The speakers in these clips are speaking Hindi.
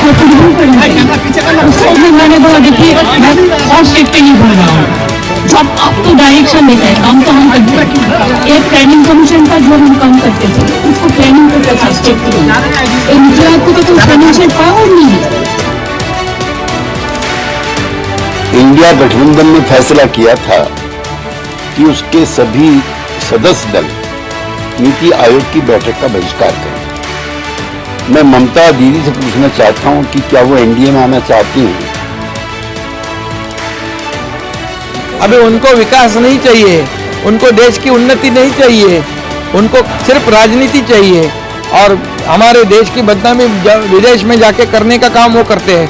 उसको भी मैंने बोला देखिए मैं और स्टेट पे नहीं बोल रहा हूँ, जब आप तो डायरेक्शन लेते हैं काम तो हम करते हैं। एक प्लानिंग कमीशन का जो हम काम करते थे उसको प्लानिंग करता था स्टेट के लिए, मुझे आपको तो फाइनेंशियल पावर नहीं है। इंडिया गठबंधन ने फैसला किया था कि उसके सभी सदस्य दल नीति आयोग की बैठक का बहिष्कार करें। मैं ममता दीदी से पूछना चाहता हूं कि क्या वो एनडीए में आना चाहती हैं? अभी उनको विकास नहीं चाहिए, उनको देश की उन्नति नहीं चाहिए, उनको सिर्फ राजनीति चाहिए और हमारे देश की बदनामी विदेश में जाके करने का काम वो करते हैं।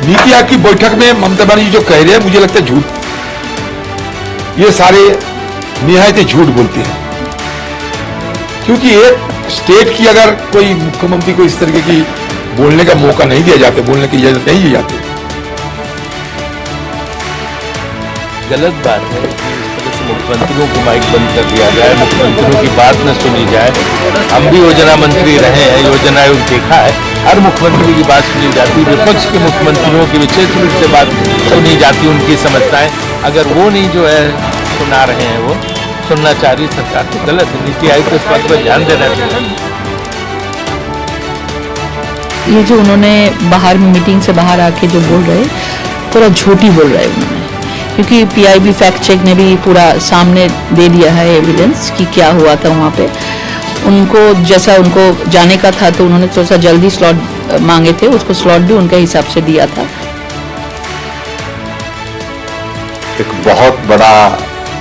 नीति आयोग की बैठक में ममता बनर्जी जो कह रहे हैं मुझे लगता है झूठ, ये सारे निहायत झूठ बोलते हैं। क्योंकि एक स्टेट की अगर कोई मुख्यमंत्री को इस तरीके की बोलने का मौका नहीं दिया जाता, बोलने की इजाजत नहीं दी जाती, गलत बात है कि इस तरह से मुख्यमंत्रियों को माइक बंद कर दिया जाए, मुख्यमंत्रियों की बात न सुनी जाए। हम भी योजना मंत्री रहे हैं, योजना आयोग देखा है, हर मुख्यमंत्री की बात सुनी जाती, विपक्ष के मुख्यमंत्रियों की विशेष रूप से बात सुनी जाती, उनकी समस्याएं अगर वो नहीं जो है सुना रहे हैं, वो सुनना चाह रही सरकार तो गलत है। नीति आयोग को इस बात पर ध्यान देना चाहिए। ये जो उन्होंने बाहर मीटिंग से बाहर आके जो बोल रहे पूरा झूठी बोल रहे उन्होंने, क्योंकि पीआईबी फैक्ट चेक ने भी पूरा सामने दे दिया है एविडेंस कि क्या हुआ था वहाँ पे। उनको जैसा उनको जाने का था तो उन्होंने थोड़ा सा जल्दी स्लॉट मांगे थे, उसको स्लॉट भी उनके हिसाब से दिया था। एक बहुत बड़ा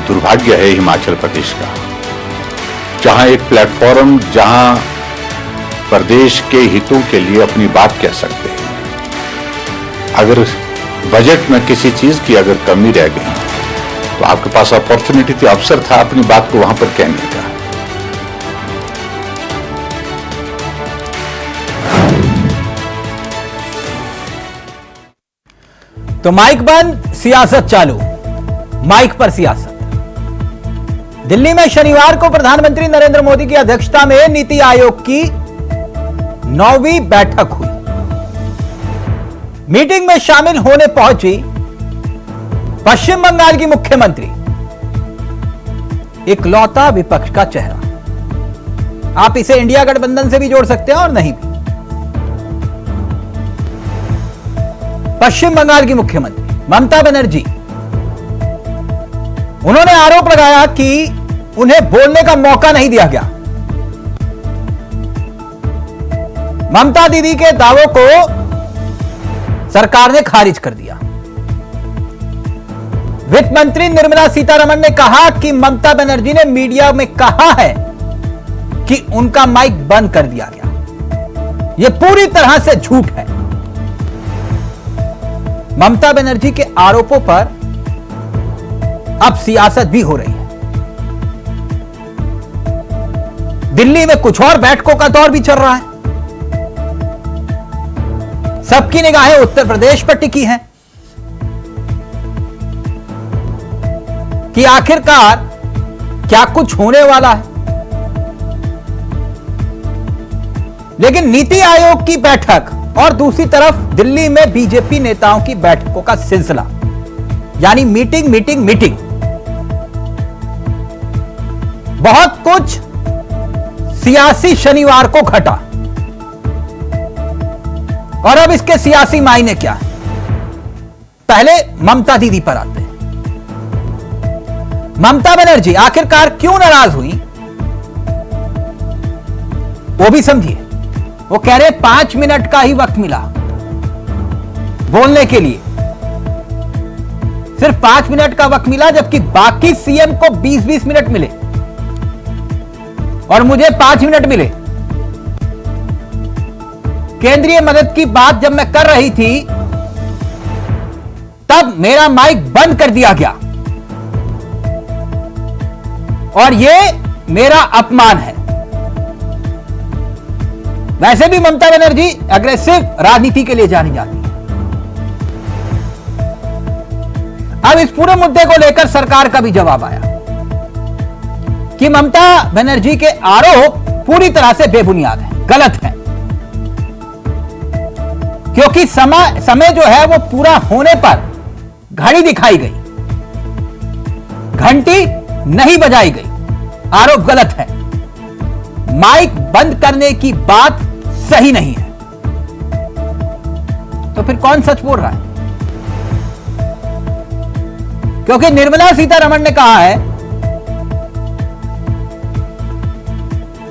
दुर्भाग्य है हिमाचल प्रदेश का, जहां एक प्लेटफॉर्म जहां प्रदेश के हितों के लिए अपनी बात कह सकते हैं, अगर बजट में किसी चीज की अगर कमी रह गई तो आपके पास अपॉर्चुनिटी थी, अवसर था अपनी बात को वहां पर कहने का। तो माइक बंद, सियासत चालू, माइक पर सियासत। दिल्ली में शनिवार को प्रधानमंत्री नरेंद्र मोदी की अध्यक्षता में नीति आयोग की 9वीं बैठक हुई। मीटिंग में शामिल होने पहुंची पश्चिम बंगाल की मुख्यमंत्री, इकलौता विपक्ष का चेहरा। आप इसे इंडिया गठबंधन से भी जोड़ सकते हैं और नहीं भी। पश्चिम बंगाल की मुख्यमंत्री ममता बनर्जी, उन्होंने आरोप लगाया कि उन्हें बोलने का मौका नहीं दिया गया। ममता दीदी के दावों को सरकार ने खारिज कर दिया। वित्त मंत्री निर्मला सीतारमण ने कहा कि ममता बनर्जी ने मीडिया में कहा है कि उनका माइक बंद कर दिया गया। यह पूरी तरह से झूठ है। ममता बनर्जी के आरोपों पर अब सियासत भी हो रही है। दिल्ली में कुछ और बैठकों का दौर भी चल रहा है। सबकी निगाहें उत्तर प्रदेश पर टिकी हैं कि आखिरकार क्या कुछ होने वाला है। लेकिन नीति आयोग की बैठक और दूसरी तरफ दिल्ली में बीजेपी नेताओं की बैठकों का सिलसिला, यानी मीटिंग मीटिंग मीटिंग। बहुत कुछ सियासी शनिवार को घटा और अब इसके सियासी मायने क्या है। पहले ममता दीदी पर आते हैं। ममता बनर्जी आखिरकार क्यों नाराज हुई, वो भी समझिए। वो कह रहे 5 मिनट का ही वक्त मिला बोलने के लिए, सिर्फ 5 मिनट का वक्त मिला, जबकि बाकी सीएम को 20-20 मिनट मिले और मुझे 5 मिनट मिले। केंद्रीय मदद की बात जब मैं कर रही थी तब मेरा माइक बंद कर दिया गया और यह मेरा अपमान है। वैसे भी ममता बनर्जी अग्रेसिव राजनीति के लिए जानी जाती है। अब इस पूरे मुद्दे को लेकर सरकार का भी जवाब आया कि ममता बनर्जी के आरोप पूरी तरह से बेबुनियाद हैं, गलत हैं। क्योंकि समय जो है वो पूरा होने पर घड़ी दिखाई गई, घंटी नहीं बजाई गई, आरोप गलत है, माइक बंद करने की बात सही नहीं है। तो फिर कौन सच बोल रहा है? क्योंकि निर्मला सीतारमण ने कहा है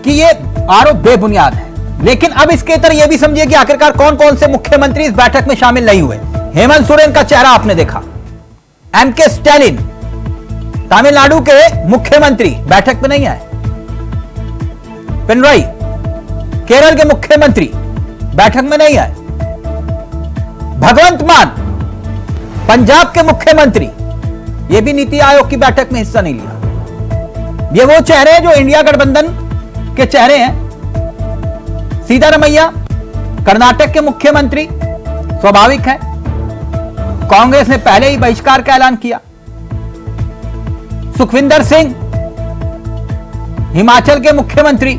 कि ये आरोप बेबुनियाद है, लेकिन अब इसके तरह यह भी समझिए कि आखिरकार कौन कौन से मुख्यमंत्री इस बैठक में शामिल नहीं हुए। हेमंत सोरेन का चेहरा आपने देखा, एमके स्टैलिन तमिलनाडु के मुख्यमंत्री बैठक में नहीं आए, पिनराई केरल के मुख्यमंत्री बैठक में नहीं आए, भगवंत मान पंजाब के मुख्यमंत्री ये भी नीति आयोग की बैठक में हिस्सा नहीं लिया। ये वो चेहरे हैं जो इंडिया गठबंधन के चेहरे हैं। सिद्धारमैया कर्नाटक के मुख्यमंत्री, स्वाभाविक है, कांग्रेस ने पहले ही बहिष्कार का ऐलान किया। सुखविंदर सिंह हिमाचल के मुख्यमंत्री,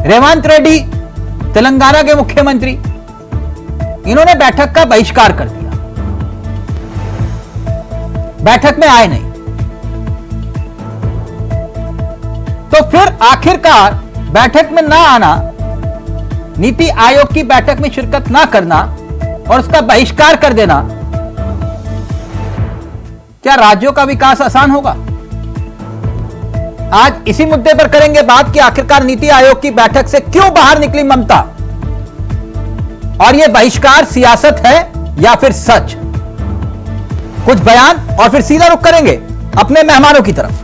रेवंत रेड्डी तेलंगाना के मुख्यमंत्री, इन्होंने बैठक का बहिष्कार कर दिया, बैठक में आए नहीं। तो फिर आखिरकार बैठक में ना आना, नीति आयोग की बैठक में शिरकत ना करना और उसका बहिष्कार कर देना, क्या राज्यों का विकास आसान होगा? आज इसी मुद्दे पर करेंगे बात कि आखिरकार नीति आयोग की बैठक से क्यों बाहर निकली ममता, और यह बहिष्कार सियासत है या फिर सच। कुछ बयान और फिर सीधा रुख करेंगे अपने मेहमानों की तरफ।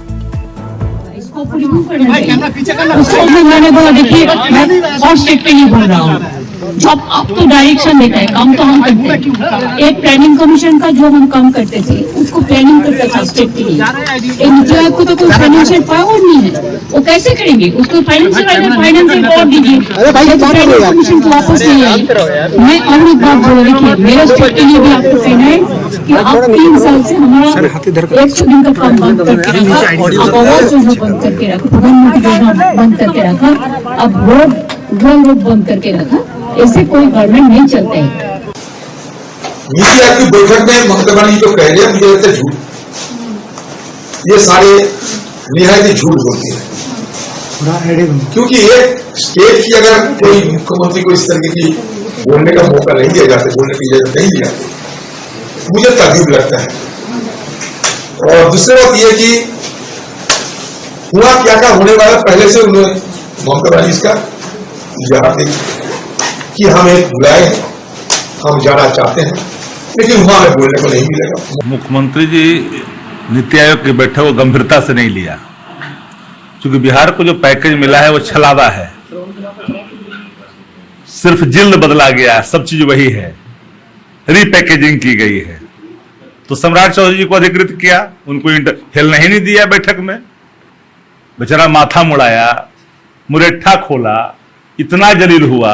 इसको रिमूव करना चाहिए। उसको भी मैंने बोला, देखिए मैं और स्ट्रिक्टली बोल रहा हूँ, जब आप तो डायरेक्शन देता है, काम तो हम करते हैं। एक प्लानिंग कमीशन का जो हम काम करते थे उसको प्लानिंग करता था स्ट्रिक्टली। नीति आयोग को तो कोई फाइनेंशियल पावर नहीं है, वो कैसे करेंगे? उसको फाइनेंशियल पावर दीजिए। प्लानिंग कमीशन को वापस नहीं आई। मैं और एक बात बोल रही थी, मेरा स्ट्रिक्टली भी आपको कहना है कि आप 3 साल से हमारा 100 दिन का काम बंद करके रखा, अब आवास योजना बंद करके रखा, प्रधानमंत्री योजना बंद करके रखा, अब रोड बंद करके रखा। ऐसे कोई गवर्नमेंट नहीं चलते हैं। नीति आयोग की बैठक में ममता बनर्जी जो कह रहे हैं, मुझे लगता है झूठ, ये सारे निहायत ही झूठ बोलते हैं। क्योंकि एक स्टेट की अगर कोई मुख्यमंत्री को इस तरह की बोलने का मौका नहीं दिया जाता, बोलने की इजाजत नहीं दी जाती, मुझे ताज्जुब लगता है। और दूसरी बात यह कि हुआ क्या होने वाला पहले से उन्होंने ममता बनर्जी इसका इजारा दी कि हम एक बुलाए, हम जाना चाहते हैं, लेकिन वहां हमें बोलने को नहीं मिलेगा। मुख्यमंत्री जी नीति आयोग की बैठक को गंभीरता से नहीं लिया, क्योंकि बिहार को जो पैकेज मिला है वो छलावा है, सिर्फ जिल्द बदला गया है, सब चीज वही है, रीपैकेजिंग की गई है। तो सम्राट चौधरी जी को अधिकृत किया, उनको हिलने ही नहीं दिया बैठक में, बेचारा माथा मुड़ाया, मुरेठा खोला, इतना जलील हुआ,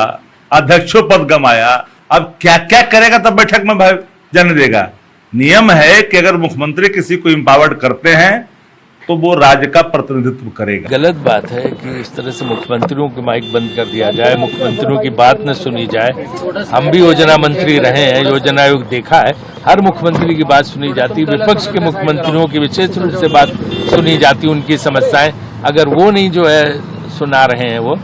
अध्यक्षों पद गमाया। अब क्या क्या करेगा तब बैठक में जाने देगा? नियम है कि अगर मुख्यमंत्री किसी को इंपावर्ड करते हैं तो वो राज्य का प्रतिनिधित्व करेगा। गलत बात है कि इस तरह से मुख्यमंत्रियों की माइक बंद कर दिया जाए, मुख्यमंत्रियों की बात न सुनी जाए। हम भी योजना मंत्री रहे हैं, योजना आयोग देखा है, हर मुख्यमंत्री की बात सुनी जाती, विपक्ष के मुख्यमंत्रियों की विशेष रूप से बात सुनी जाती, उनकी समस्याएं अगर वो नहीं जो है सुना रहे हैं, वो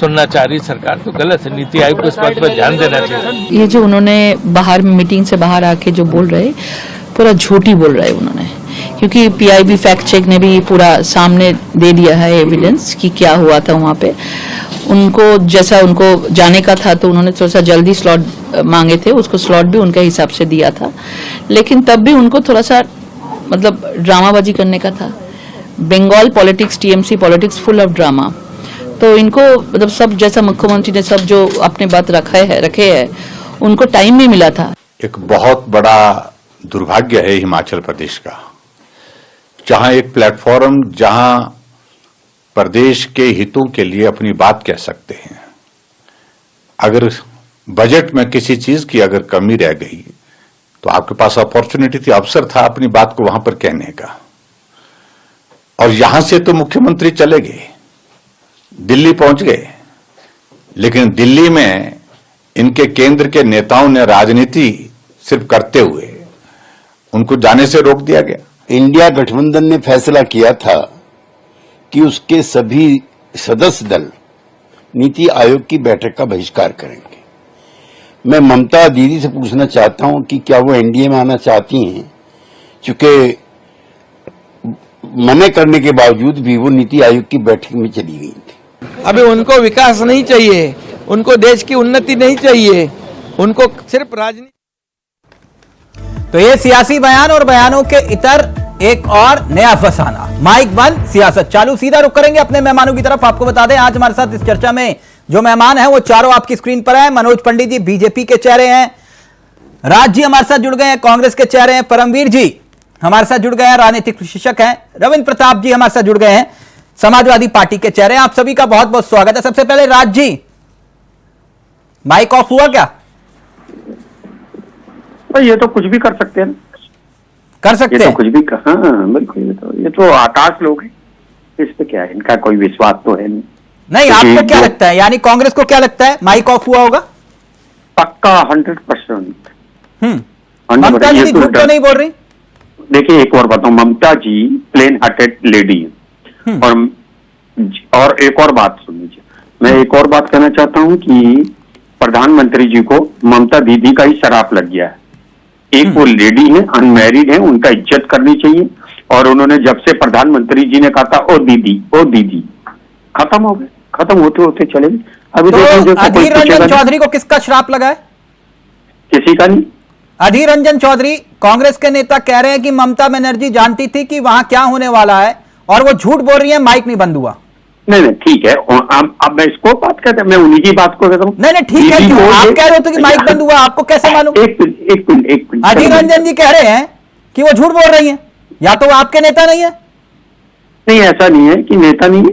सुनना चाह रही सरकार, तो गलत है। नीति आयोग को इस बात पर ध्यान देना चाहिए। ये जो उन्होंने बाहर मीटिंग से बाहर आके जो बोल रहे, पूरा झूठी बोल रहे उन्होंने, क्योंकि पीआईबी फैक्ट चेक ने भी पूरा सामने दे दिया है एविडेंस कि क्या हुआ था वहाँ पे। उनको जैसा उनको जाने का था तो उन्होंने थोड़ा सा जल्दी स्लॉट मांगे थे, उसको स्लॉट भी उनके हिसाब से दिया था, लेकिन तब भी उनको थोड़ा सा मतलब ड्रामाबाजी करने का था। Bengal politics, TMC politics full of drama. तो इनको मतलब सब जैसा मुख्यमंत्री ने सब जो अपने बात रखे है उनको टाइम नहीं मिला था। एक बहुत बड़ा दुर्भाग्य है हिमाचल प्रदेश का, जहां एक प्लेटफॉर्म जहां प्रदेश के हितों के लिए अपनी बात कह सकते हैं, अगर बजट में किसी चीज की अगर कमी रह गई तो आपके पास अपॉर्चुनिटी थी, अवसर था अपनी बात को वहां पर कहने का। और यहां से तो मुख्यमंत्री चले गए, दिल्ली पहुंच गए, लेकिन दिल्ली में इनके केंद्र के नेताओं ने राजनीति सिर्फ करते हुए उनको जाने से रोक दिया गया। इंडिया गठबंधन ने फैसला किया था कि उसके सभी सदस्य दल नीति आयोग की बैठक का बहिष्कार करेंगे। मैं ममता दीदी से पूछना चाहता हूं कि क्या वो एनडीए में आना चाहती हैं, क्योंकि मना करने के बावजूद भी वो नीति आयोग की बैठक में चली गई थी। अभी उनको विकास नहीं चाहिए, उनको देश की उन्नति नहीं चाहिए, उनको सिर्फ राजनीति। तो ये सियासी बयान और बयानों के इतर एक और नया फसाना, माइक बंद सियासत चालू। सीधा रुख करेंगे अपने मेहमानों की तरफ। आपको बता दें आज हमारे साथ इस चर्चा में जो मेहमान हैं वो चारों आपकी स्क्रीन पर हैं। मनोज पंडित जी बीजेपी के चेहरे हैं, राज जी हमारे साथ जुड़ गए हैं, कांग्रेस के चेहरे हैं, परमवीर जी हमारे साथ जुड़ गए हैं, राजनीतिक विशेषज्ञ हैं, रविंद्र प्रताप जी हमारे साथ जुड़ गए हैं, समाजवादी पार्टी के चेहरे हैं। आप सभी का बहुत बहुत स्वागत है। सबसे पहले राज जी, माइक ऑफ हुआ क्या? तो ये तो कुछ भी कर सकते हैं, कर सकते ये हैं तो कुछ भी हाँ बिल्कुल, ये तो आकाश लोग हैं, इस पे क्या है, इनका कोई विश्वास तो है नहीं। नहीं, आपको क्या लगता है, यानी कांग्रेस को क्या लगता है माइक ऑफ हुआ होगा? पक्का 100%। ममता जी झूठ तो नहीं बोल रही? देखिए एक और बताऊं, ममता जी प्लेन हार्टेड लेडी है। और एक और बात सुन लीजिए, मैं एक और बात कहना चाहता हूं कि प्रधानमंत्री जी को ममता दीदी का ही शराप लग गया है। एक वो लेडी है, अनमैरिड है, उनका इज्जत करनी चाहिए। और उन्होंने जब से प्रधानमंत्री जी ने कहा था ओ दीदी, खत्म हो गए, खत्म होते होते चले गए। अभी तो अधीर रंजन चौधरी को किसका श्राप लगा है? किसी का नहीं। अधीर रंजन चौधरी कांग्रेस के नेता कह रहे हैं कि ममता बनर्जी जानती थी कि वहां क्या होने वाला है और वो झूठ बोल रही है, माइक नहीं बंद हुआ। नहीं ठीक है, अब मैं इसको बात करता हूं, मैं उन्हीं की बात को कहता हूं। नहीं ठीक है, क्यों आप कह रहे हो कि माइक बंद हुआ, आपको कैसे मालूम? एक मिनट अधीर रंजन जी कह रहे हैं कि वो झूठ बोल रही हैं, या तो वो आपके नेता नहीं है? नहीं ऐसा नहीं है कि नेता नहीं है,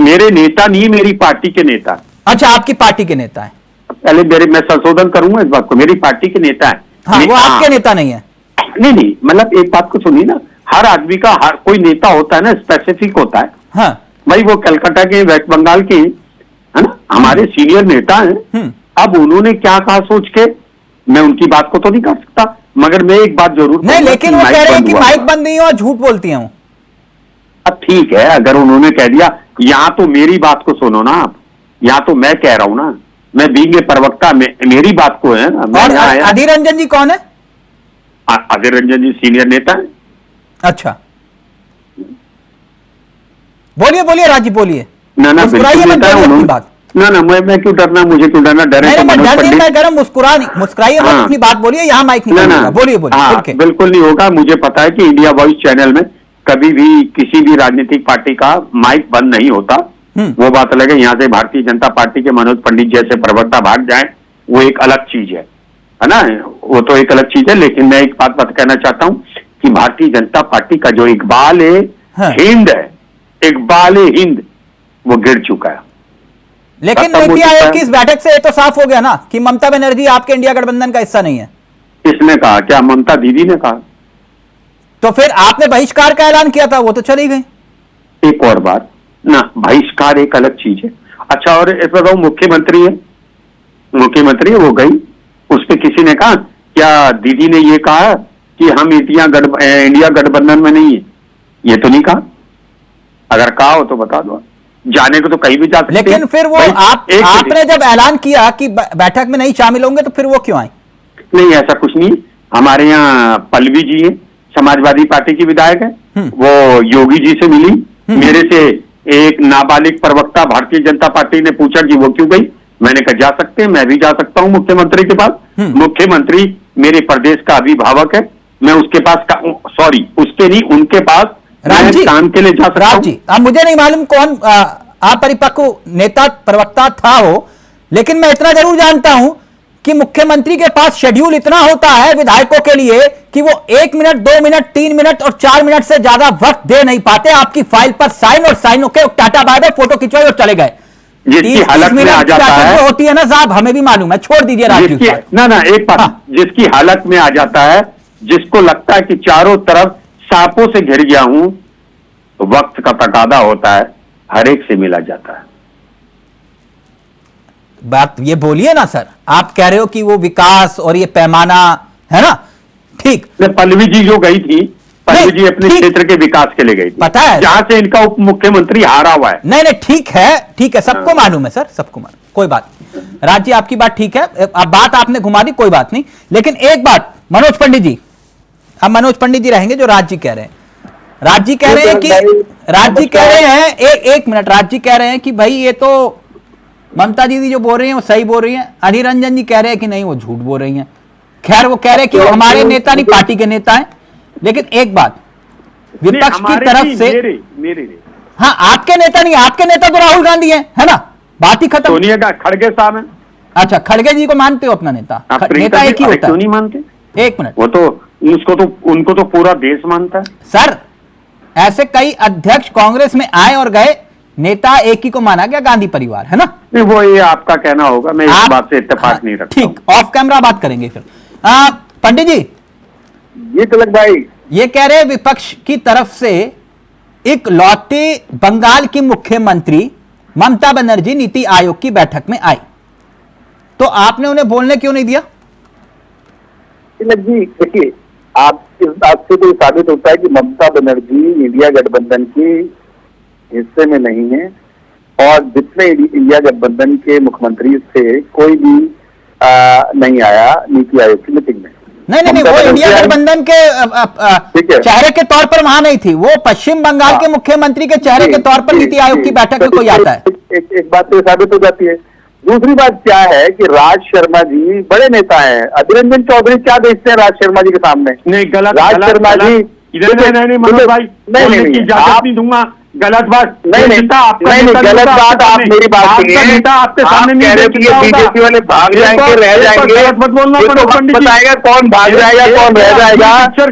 मेरे नेता नहीं, मेरी पार्टी के नेता। अच्छा, आपकी पार्टी के नेता है। पहले मैं संशोधन करूंगा इस बात को, मेरी पार्टी के नेता है। हाँ, वो आपके नेता नहीं है। नहीं मतलब एक बात को सुनिए ना, हर आदमी का हर कोई नेता होता है ना, स्पेसिफिक होता है। हाँ भाई वो कलकत्ता के, वेस्ट बंगाल के है ना, हमारे सीनियर नेता हैं। अब उन्होंने क्या कहा सोच के, मैं उनकी बात को तो नहीं कर सकता, मगर मैं एक बात जरूर नहीं, लेकिन वो कह रहे हैं कि माइक बंद नहीं हुआ, झूठ बोलती हूँ। अब ठीक है, अगर उन्होंने कह दिया, यहाँ तो मेरी बात को सुनो ना आप, यहाँ तो मैं कह रहा हूं ना, मैं बींगे प्रवक्ता मेरी बात को है ना। और अधीर रंजन जी कौन है? अधीर रंजन जी सीनियर नेता है। अच्छा, बोलिए राजी, बोलिए। ना मुस्कुराइए मत, बोलिए बात। ना मैं क्यों डरना, मुझे क्यों डरना? डरे तो मनोज पंडित। मैं डर मुस्कुराइए मत, अपनी बात बोलिए, यहाँ माइक नहीं होगा। बोलिए बिल्कुल नहीं होगा। मुझे पता है कि इंडिया वॉइस चैनल में कभी भी किसी भी राजनीतिक पार्टी का माइक बंद नहीं होता। वो बात अलग है, यहाँ से भारतीय जनता पार्टी के मनोज पंडित जैसे प्रवक्ता भाग जाए, वो एक अलग चीज है ना, वो तो एक अलग चीज है। लेकिन मैं एक बात कहना चाहता हूँ कि भारतीय जनता पार्टी का जो इकबाल हिंद है, इकबाल हिंद, वो गिर चुका है। लेकिन नीति आयोग की इस बैठक से ये तो साफ हो गया ना कि ममता बनर्जी आपके इंडिया गठबंधन का हिस्सा नहीं है। किसने कहा? क्या ममता दीदी ने कहा? तो फिर आपने बहिष्कार का ऐलान किया था, वो तो चली गई। एक और बात ना, बहिष्कार एक अलग चीज है। अच्छा, और बताओ, मुख्यमंत्री है, वो गई, उस पर किसी ने कहा क्या दीदी ने ये कहा कि हम इंडिया गठबंधन में नहीं है? ये तो नहीं कहा। अगर कहा हो तो बता दो, जाने को तो कहीं भी जा सकते। लेकिन फिर वो आपने जब ऐलान किया कि बैठक में नहीं शामिल होंगे, तो फिर वो क्यों आए? नहीं ऐसा कुछ नहीं। हमारे यहाँ पल्लवी जी है, समाजवादी पार्टी की विधायक है, वो योगी जी से मिली। मेरे से एक नाबालिग प्रवक्ता भारतीय जनता पार्टी ने पूछा कि वो क्यों गई, मैंने कहा जा सकते हैं, मैं भी जा सकता हूं मुख्यमंत्री के पास। मुख्यमंत्री मेरे प्रदेश का अभिभावक है, मैं उसके पास उसके नहीं, उनके पास काम के लिए जा सकता हूं। जी, अब मुझे नहीं मालूम कौन अपरिपक्व नेता प्रवक्ता था हो, लेकिन मैं इतना जरूर जानता हूं कि मुख्यमंत्री के पास शेड्यूल इतना होता है विधायकों के लिए कि वो 1 मिनट, 2 मिनट, 3 मिनट और 4 मिनट से ज्यादा वक्त दे नहीं पाते। आपकी फाइल पर साइन होके टाटा बाय बाय, फोटो खिंचवाई और चले गए। जिसकी हालत में आ जाता है, होती है ना साहब, हमें भी मालूम है, छोड़ दीजिए राजनीति। ना एक बात, जिसकी हालत में आ जाता है, जिसको लगता है कि चारों तरफ सांपों से घिर गया हूं, वक्त का तकादा होता है, हर एक से मिला जाता है। बात ये बोलिए ना सर, आप कह रहे हो कि वो विकास और ये पैमाना है ना, ठीक। पल्लवी जी जो गई थी, पल्लवी जी अपने ठीक। क्षेत्र के विकास के लिए गई थी, पता है जहां से इनका उप मुख्यमंत्री हारा हुआ है। नहीं, ठीक है, सबको मालूम है सर, सबको मालूम, कोई बात नहीं। राज जी आपकी बात ठीक है, अब बात आपने घुमा दी, कोई बात नहीं। लेकिन एक बात मनोज पंडित जी, अब मनोज पंडित जी रहेंगे जो राज जी कह रहे हैं। राज जी कह रहे हैं कि एक मिनट, राज जी कह रहे हैं कि भाई ये तो ममता दीदी जो बोल रही हैं वो सही बोल रही हैं, अधीर रंजन जी कह रहे हैं कि नहीं वो झूठ बोल रही हैं। खैर वो कह रहे हैं कि वो हमारे नेता नहीं पार्टी के नेता हैं। लेकिन एक बात विपक्ष की तरफ से, मेरे हाँ आपके नेता नहीं, आपके नेता तो राहुल गांधी है ना, बात ही खत्म। सोनिया का खड़गे साहब है। अच्छा, खड़गे जी को मानते हो अपना नेता? नेता एक ही होता है। क्यों नहीं मानते? एक मिनट, वो तो उनको तो पूरा देश मानता है सर। ऐसे कई अध्यक्ष कांग्रेस में आए और गए, नेता एक ही को माना गया, गांधी परिवार, है ना? नहीं, वो ये आपका कहना होगा, मैं इस बात से इत्तेफाक नहीं रखता। ठीक, ऑफ कैमरा बात करेंगे फिर। पंडित जी, ये तिलक भाई ये कह रहे विपक्ष की तरफ से इकलौते बंगाल की मुख्यमंत्री ममता बनर्जी नीति आयोग की बैठक में आई, तो आपने उन्हें बोलने क्यों नहीं दिया? तिलक जी देखिए, आप इस बात से तो साबित होता है कि ममता बनर्जी इंडिया गठबंधन के हिस्से में नहीं है, और जितने इंडिया गठबंधन के मुख्यमंत्री से कोई भी नहीं आया नीति आयोग की मीटिंग में। नहीं, वो इंडिया गठबंधन के चेहरे के तौर पर वहां नहीं थी, वो पश्चिम बंगाल के मुख्यमंत्री के चेहरे के तौर पर नीति आयोग की बैठक में कोई आता है। एक बात तो साबित हो जाती है। दूसरी बात क्या है कि राज शर्मा जी बड़े नेता हैं, अधीर रंजन चौधरी क्या बेचते हैं राज शर्मा जी के सामने? नहीं, गलत राज शर्मा जी नहीं मनोज भाई, नहीं इजाजत नहीं दूंगा। गलत बात नहीं, गलत बात आप मेरी बात सुनिए। आपके सामने नहीं कह रहे कि ये बीजेपी वाले भाग जाएंगे, रह जाएंगे, मत बोलना। बताएगा कौन भाग जाएगा, कौन रह जाएगा।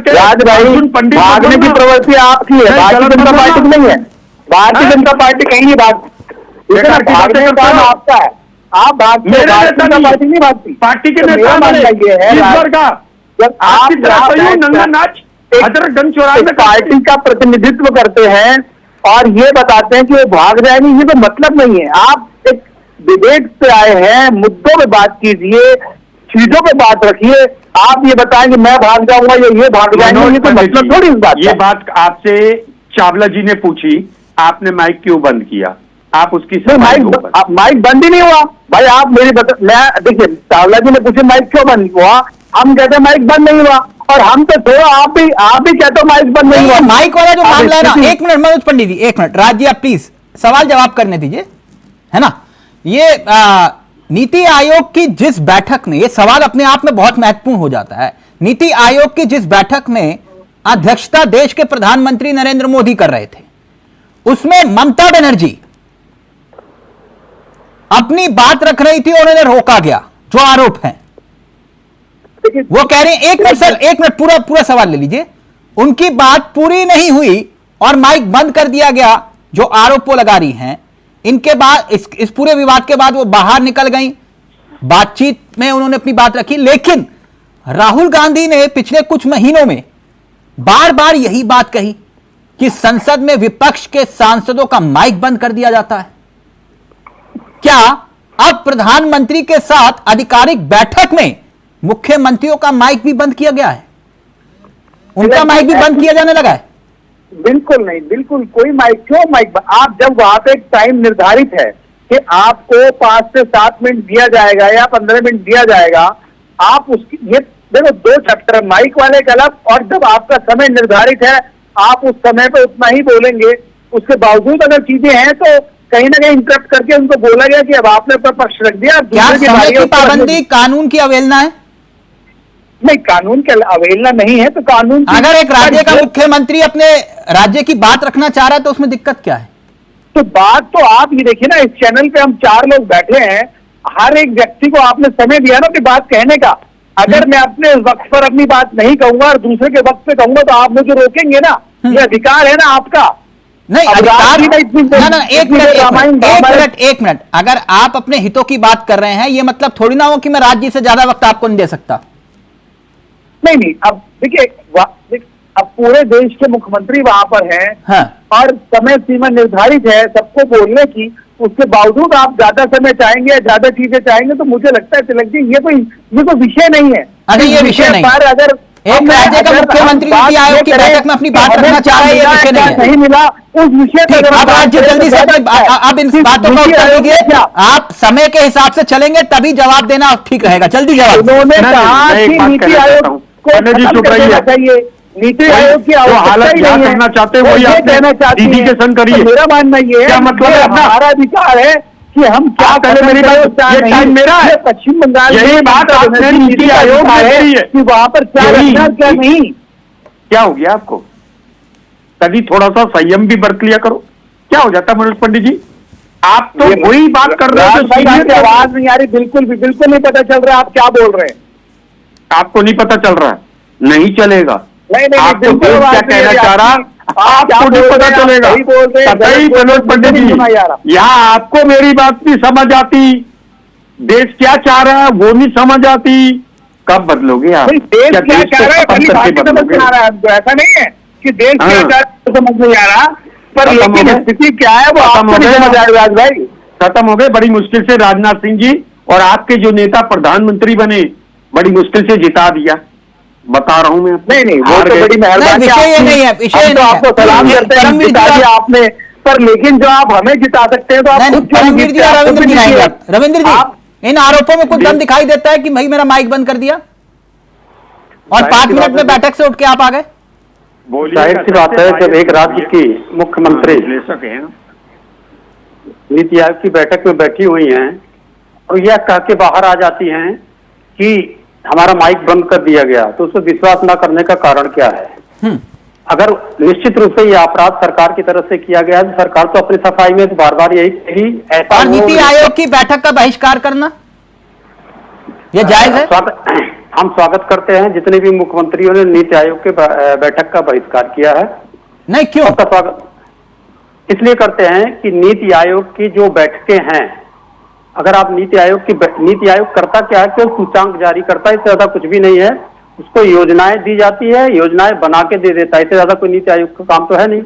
राज भाई, भागने की प्रवृत्ति आपकी है, भारतीय जनता पार्टी की नहीं है। भारतीय जनता पार्टी कहीं नहीं भागती, भागने का काम आपका है। आप भारतीय जनता पार्टी नहीं भागती, पार्टी के नेता पार्टी का प्रतिनिधित्व करते हैं और ये बताते हैं कि वो भाग जाएंगे, ये तो मतलब नहीं है। आप एक डिबेट पे आए हैं, मुद्दों पे बात कीजिए, चीजों पे बात रखिए। आप ये बताएं कि मैं भाग जाऊंगा या ये भाग जाएंगे, ये तो मतलब थोड़ी इस बात। ये बात आपसे चावला जी ने पूछी, आपने माइक क्यों बंद किया? आप उसकी माइक बंद ही नहीं हुआ भाई। आप मेरी मैं देखिए, चावला जी ने पूछे माइक क्यों बंद हुआ, हम कहते माइक बंद नहीं हुआ, और हम तो थोड़ा आप भी कहते हो माइक बंद नहीं हुआ। माइक वाला जो मामला है ना, एक मिनट मनोज पंडित जी, एक मिनट, राज जी आप प्लीज सवाल जवाब करने दीजिए, है ना? ये नीति आयोग की जिस बैठक में, ये सवाल अपने आप में बहुत महत्वपूर्ण हो जाता है। नीति आयोग की जिस बैठक में अध्यक्षता देश के प्रधानमंत्री नरेंद्र मोदी कर रहे थे, उसमें ममता बनर्जी अपनी बात रख रही थी और उन्हें रोका गया, जो आरोप है। वो कह रहे हैं, एक मिनट सर, एक मिनट, पूरा सवाल ले लीजिए। उनकी बात पूरी नहीं हुई और माइक बंद कर दिया गया, जो आरोप वो लगा रही हैं। इनके बाद इस पूरे विवाद के बाद वो बाहर निकल गई, बातचीत में उन्होंने अपनी बात रखी। लेकिन राहुल गांधी ने पिछले कुछ महीनों में बार बार यही बात कही कि संसद में विपक्ष के सांसदों का माइक बंद कर दिया जाता है। क्या अब प्रधानमंत्री के साथ आधिकारिक बैठक में मुख्यमंत्रियों का माइक भी बंद किया गया है? उनका माइक भी बंद किया जाने लगा है? बिल्कुल नहीं, बिल्कुल कोई माइक, क्यों माइक? आप जब वहां पे एक टाइम निर्धारित है कि आपको 5 से 7 मिनट दिया जाएगा या 15 मिनट दिया जाएगा, आप उसकी, ये देखो 2 चैप्टर, माइक वाले का अलग, और जब आपका समय निर्धारित है आप उस समय पे उतना ही बोलेंगे। उसके बावजूद अगर चीजें हैं तो कहीं ना कहीं इंटरप्ट करके उनको बोला गया कि अब आपने अपना पक्ष रख दिया। क्या समय की पाबंदी कानून की अवहेलना है? नहीं, कानून की अवहेलना नहीं है, तो कानून, अगर एक राज्य का मुख्यमंत्री अपने राज्य की बात रखना चाह रहा है तो उसमें दिक्कत क्या है? तो बात तो आप ये देखिए ना, इस चैनल पे हम 4 लोग बैठे हैं, हर एक व्यक्ति को आपने समय दिया ना अपनी बात कहने का। अगर मैं अपने वक्त पर अपनी बात नहीं कहूंगा और दूसरे के वक्त पे कहूंगा तो आप मुझे रोकेंगे ना, ये अधिकार है ना आपका। नहीं, अधिकार ना, एक मिनट, अगर आप अपने हितों की बात कर रहे हैं, ये मतलब थोड़ी ना हो कि मैं राज्य से ज्यादा वक्त आपको नहीं दे सकता। नहीं, अब देखिए, अब पूरे देश के मुख्यमंत्री वहां पर हैं, हाँ। और समय सीमा निर्धारित है सबको बोलने की, उसके बावजूद आप ज्यादा समय चाहेंगे या ज्यादा चीजें चाहेंगे, तो मुझे लगता है तिलक जी ये कोई विषय नहीं है। अरे ये विषय नहीं, पर अगर एक राज्य का मुख्यमंत्री नीति आयोग की बैठक में अपनी बात रखना चाह रहा है, ये विषय नहीं मिला उस विषय ठीक। अब राज्य जल्दी से अब इन बातों का उत्तर दीजिए। आप समय के हिसाब से चलेंगे तभी जवाब देना ठीक रहेगा। जल्दी जवाब। उन्होंने कहा कि नीति आयोग को खत्म कर देना चाहिए, नीति आयोग की आवश्यकता ही नहीं है। कहना चाहते हो ये कहना चाहती है। दीदी के संग करिए। तो मेरा मानना ये है, क्या मतलब है अपना? हमारा अधिकार है कि हम क्या करें। मेरी बात, ये टाइम मेरा है। पश्चिम बंगाल यही बात आपने नीति आयोग में कही है कि वहाँ पर क्या रखना क्या नहीं। क्या हो गया आपको? तभी थोड़ा सा संयम भी बरत लिया करो। क्या हो जाता मनोज पंडित जी? आप तो वही बात कर रहे हो। आवाज नहीं आ रही, बिल्कुल नहीं पता चल रहा है आप क्या बोल रहे हैं। आपको नहीं पता चल रहा है? नहीं चलेगा। नहीं आपको देश क्या कहना चाह रहा, आपको नहीं पता चलेगा। सही मनोज पंडित जी, यहाँ आपको मेरी बात भी समझ आती, देश क्या चाह रहा है वो नहीं समझ आती। कब बदलोगे आप? देश क्या चाह रहा है भली बात समझ में आ रहा है हमको। ऐसा नहीं है कि देश क्या चाह रहा है समझ नहीं आ रहा, पर लेकिन स्थिति क्या है वो आपको नहीं समझ आ रहा है। भाई खत्म हो गए। बड़ी मुश्किल से राजनाथ सिंह जी और आपके जो नेता प्रधानमंत्री बने, बड़ी मुश्किल से जिता दिया। बता रहा हूं मैं। नहीं वो तो बड़ी मेहरबानी नहीं है, विषय तो आपको सलाम करते हैं, जिता दिया आपने। पर लेकिन जो आप हमें जिता सकते हैं तो आप खुद परमवीर जी और रविंद्र जी, रविंद्र जी इन आरोपों में कुछ दम दिखाई देता है कि भाई मेरा माइक बंद कर दिया और 5 मिनट में बैठक से उठ के आप आ गए। जाहिर सी बात है, जब एक राज्य की मुख्यमंत्री नीति आयोग की बैठक में बैठी हुई हैं और यह कह के बाहर आ जाती हैं कि हमारा माइक बंद कर दिया गया, तो उसको विश्वास न करने का कारण क्या है? अगर निश्चित रूप से यह अपराध सरकार की तरफ से किया गया है तो सरकार तो अपनी सफाई में तो बार बार यही कही। ऐसा नीति आयोग की बैठक का बहिष्कार करना यह जायज है? हम स्वागत करते हैं जितने भी मुख्यमंत्रियों ने नीति आयोग के बैठक का बहिष्कार किया है। नहीं क्यों? सबका स्वागत इसलिए करते हैं कि नीति आयोग की जो बैठकें हैं, अगर आप नीति आयोग करता क्या है कि सूचांक जारी करता है, इससे ज्यादा कुछ भी नहीं है। उसको योजनाएं दी जाती है, योजनाएं बना के दे देता है, इससे ज्यादा कोई नीति आयोग का काम तो है नहीं।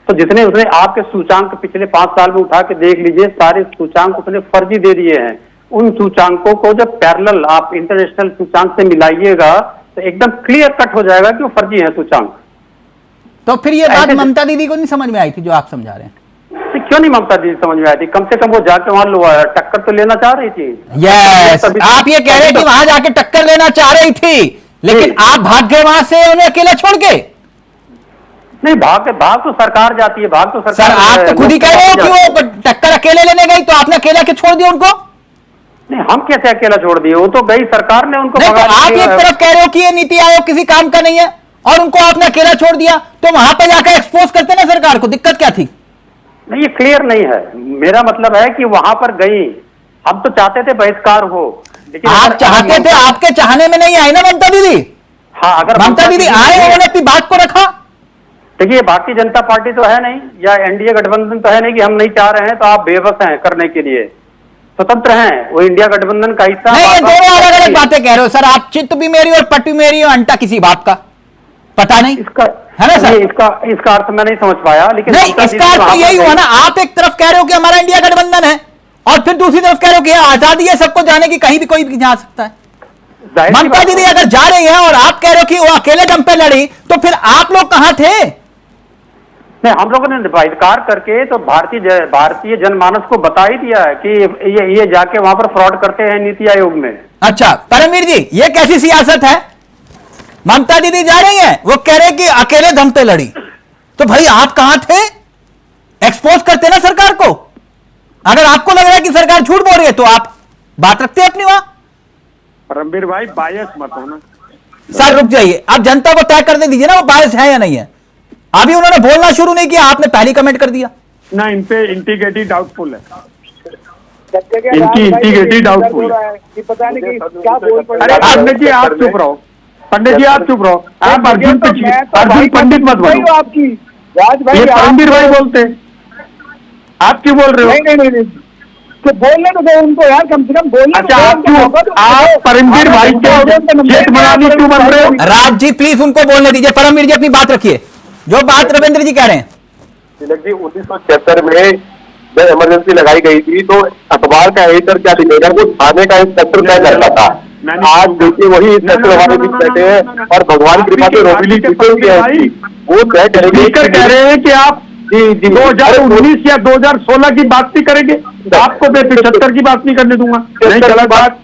तो जितने उसने आपके सूचांक पिछले 5 साल में उठा के देख लीजिए, सारे सूचांक उसने फर्जी दे दिए हैं। उन सूचांकों को जब पैरेलल आप इंटरनेशनल सूचांक से मिलाइएगा तो एकदम क्लियर कट हो जाएगा कि वो फर्जी है सूचांक। तो फिर ये बात ममता दीदी को नहीं समझ में आई थी जो आप समझा रहे हैं? क्यों नहीं ममता दीदी समझ में आई थी? कम से कम वो जाके वहां टक्कर तो लेना चाह रही थी। यस, आप ये कह रहे हैं कि वहां जाके टक्कर लेना चाह रही थी, लेकिन आप भाग गए वहां से उन्हें अकेला छोड़ के। नहीं, भाग तो सरकार जाती है, भाग तो सरकार। सर आप तो खुद ही कह रहे हो कि वो टक्कर अकेले लेने गई, तो आपने अकेला के छोड़ दिया उनको? नहीं, हम कैसे अकेला छोड़ दिए? वो तो गई, सरकार ने उनको। नहीं, तो आप एक तरफ कह रहे हो कि ये नीति आयोग किसी काम का नहीं है और उनको आपने अकेला छोड़ दिया, तो वहां पर जाकर एक्सपोज करते ना सरकार को, दिक्कत क्या थी? नहीं, ये क्लियर नहीं है। मेरा मतलब है कि वहां पर गई, हम तो चाहते थे बहिष्कार हो, लेकिन आप चाहते थे, आपके चाहने में नहीं आई ना ममता दीदी। हाँ, अगर ममता दीदी आए, उन्होंने अपनी बात को रखा। देखिए, भारतीय जनता पार्टी तो है नहीं, या एनडीए गठबंधन तो है नहीं कि हम नहीं चाह रहे हैं तो आप बेबस हैं करने के लिए, स्वतंत्र हैं। वो इंडिया गठबंधन का हिस्सा नहीं, ये दोनों अलग अलग बातें कह रहे हो सर आप। चित्त भी मेरी और पट्टी मेरी और अंटा किसी बात का पता नहीं, इसका है ना सर? इसका अर्थ मैं नहीं समझ पाया, लेकिन नहीं, इसका अर्थ तो यही हुआ ना, आप एक तरफ कह रहे हो कि हमारा इंडिया गठबंधन है और फिर दूसरी तरफ कह रहे हो कि आजादी है सबको जाने की, कहीं भी कोई भी जा सकता है। ममता दीदी अगर जा रही है और आप कह रहे हो कि वो अकेले दम पे लड़ी, तो फिर आप लोग कहां थे? नहीं, हम लोगों ने बहिष्कार करके तो भारतीय जनमानस को बता ही दिया है कि ये जाके वहां पर फ्रॉड करते हैं नीति आयोग में। अच्छा परमवीर जी, ये कैसी सियासत है? ममता दीदी जा रही हैं, वो कह रहे कि अकेले दम पे लड़ी, तो भाई आप कहां थे? एक्सपोज करते ना सरकार को। अगर आपको लग रहा है कि सरकार झूठ बोल रही है तो आप बात रखते हैं अपनी वहां। रणबीर भाई, बायस मत होना। सर रुक जाइए, आप जनता को तय करने दीजिए ना वो बायस है या नहीं है। अभी उन्होंने बोलना शुरू नहीं किया, आपने पहली कमेंट कर दिया ना। इन पे इंटीग्रिटी डाउटफुल है, इनकी इंटीग्रिटी डाउटफुल है। पता नहीं क्या बोल पड़े। अरे पंडित जी आप चुप रहो, पंडित जी आप चुप रहो। आप अर्जुन पंडित मत बोलो। आपकी राज भाई, ये परमवीर भाई बोलते, आप क्यों बोल रहे हो? नहीं, तो बोलने तो दो उनको यार, कम से कम बोलने। अच्छा, आप परमवीर भाई के जेठ मनानी क्यों बन रहे हो? राज जी प्लीज उनको बोलने दीजिए। परमवीर जी अपनी बात रखिए, जो बात रविंद्र जी कह रहे हैं। तिलक जी, 1976 में जब इमरजेंसी लगाई गई थी तो अखबार का एडिटर क्या लिखेगा, वो थाने का इंस्पेक्टर तय करता था। आज देखिए वही इंस्पेक्टर हमारे बीच बैठे हैं और भगवान की कृपा से रोबिली वो तय करेंगे। कह रहे हैं कि आप 2019 या 2016 की बात नहीं करेंगे, आपको मैं 75 की बात नहीं करने दूंगा। नहीं चला बात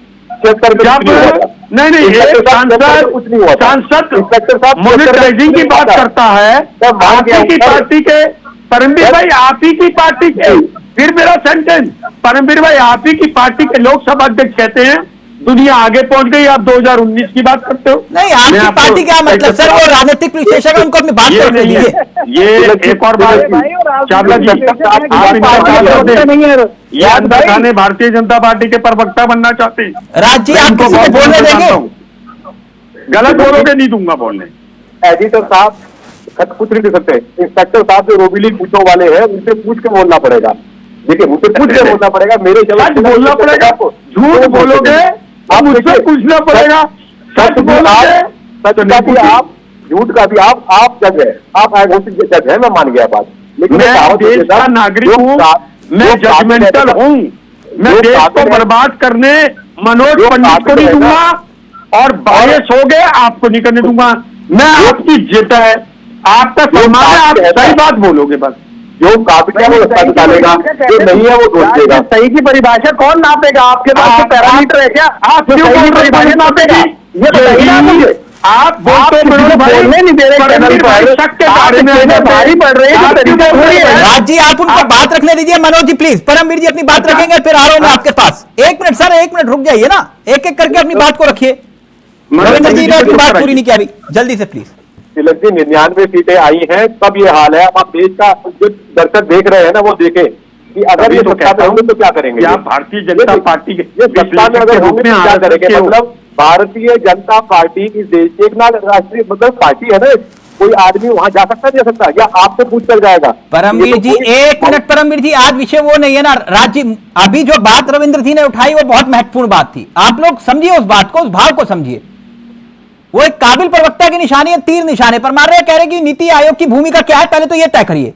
नहीं, सांसद मॉनिटराइजिंग की बात करता है, आप ही की पार्टी के परमवीर भाई, आप ही की पार्टी के, फिर मेरा सेंटेंस, परमवीर भाई आप ही की पार्टी के लोकसभा अध्यक्ष कहते हैं दुनिया आगे पहुंच गई, आप 2019 की बात करते हो। नहीं, आपकी पार्टी क्या मतलब सर, वो राजनीतिक विश्लेषक है, उनको अपनी बात करने दीजिए। ये एक और बात, चावला जी याद रखाने भारतीय जनता पार्टी के प्रवक्ता बनना चाहते हैं। राज जी, आप किसी को बोलने देंगे? गलत बोलोगे, नहीं दूंगा बोलने। एडिटर साहब कुछ नहीं कर सकते, इंस्पेक्टर साहब जो रोबिली पूछो वाले हैं उनसे पूछ के बोलना पड़ेगा। देखिए मुझसे पूछ के बोलना पड़ेगा, मेरे जवाब बोलना पड़ेगा। झूठ बोलोगे आप मुझसे पूछना पड़ेगा, सच बोलोगे सच का भी आप, झूठ का भी आप जज है, आप घोषित जज है, मैं मान गया बात। लेकिन मैं देश का नागरिक हूँ, मैं जजमेंटल हूँ, मैं देश को बर्बाद करने मनोज पंडित को नहीं दूंगा और बायस हो गए आपको नहीं करने दूंगा। मैं आपकी इज्जत है, आपका सम्मान है, आप सही बात बोलोगे बस। जो काबिल है वो बता देगा, जो नहीं है वो दोष देगा। सही की परिभाषा कौन नापेगा? आपके पास तो पैरामीटर है क्या? आप क्यों परिभाषा नापेगा? ये बताइए ना मुझे। आप बोलने नहीं दे रहे, शक के बारे में भारी पड़ रही है। राज जी, आप उनको बात रखने दीजिए। मनोज जी प्लीज, परमवीर जी अपनी बात रखेंगे, फिर आ रहा हूं मैं आपके पास। 1 मिनट सर, 1 मिनट रुक जाइए ना, एक एक करके अपनी बात को रखिए। रविंद्र जी ने अपनी बात पूरी नहीं की अभी, जल्दी से प्लीज। तिलक जी 99 सीटें आई हैं, तब ये हाल है। आप देश का जो दर्शक देख रहे हैं ना, वो देखें कि अगर ये सत्ता पे होंगे तो क्या करेंगे। आप भारतीय जनता पार्टी के सत्ता में अगर होंगे तो क्या करेंगे? मतलब भारतीय जनता पार्टी इस देश की एक ना राष्ट्रीय मतलब पार्टी है ना, कोई आदमी वहां जा सकता नहीं जा सकता, या आपसे पूछ कर जाएगा? परमवीर जी 1 मिनट, परमवीर जी आज विषय वो नहीं है ना। राज जी, अभी जो बात रविंद्र जी ने उठाई वो बहुत महत्वपूर्ण बात थी, आप लोग समझिए उस बात को, उस भाव को समझिए। वो एक काबिल प्रवक्ता की निशानी है, तीर निशाने पर मार रहे हैं। कह रहे कि नीति आयोग की भूमिका क्या है, पहले तो ये तय करिए।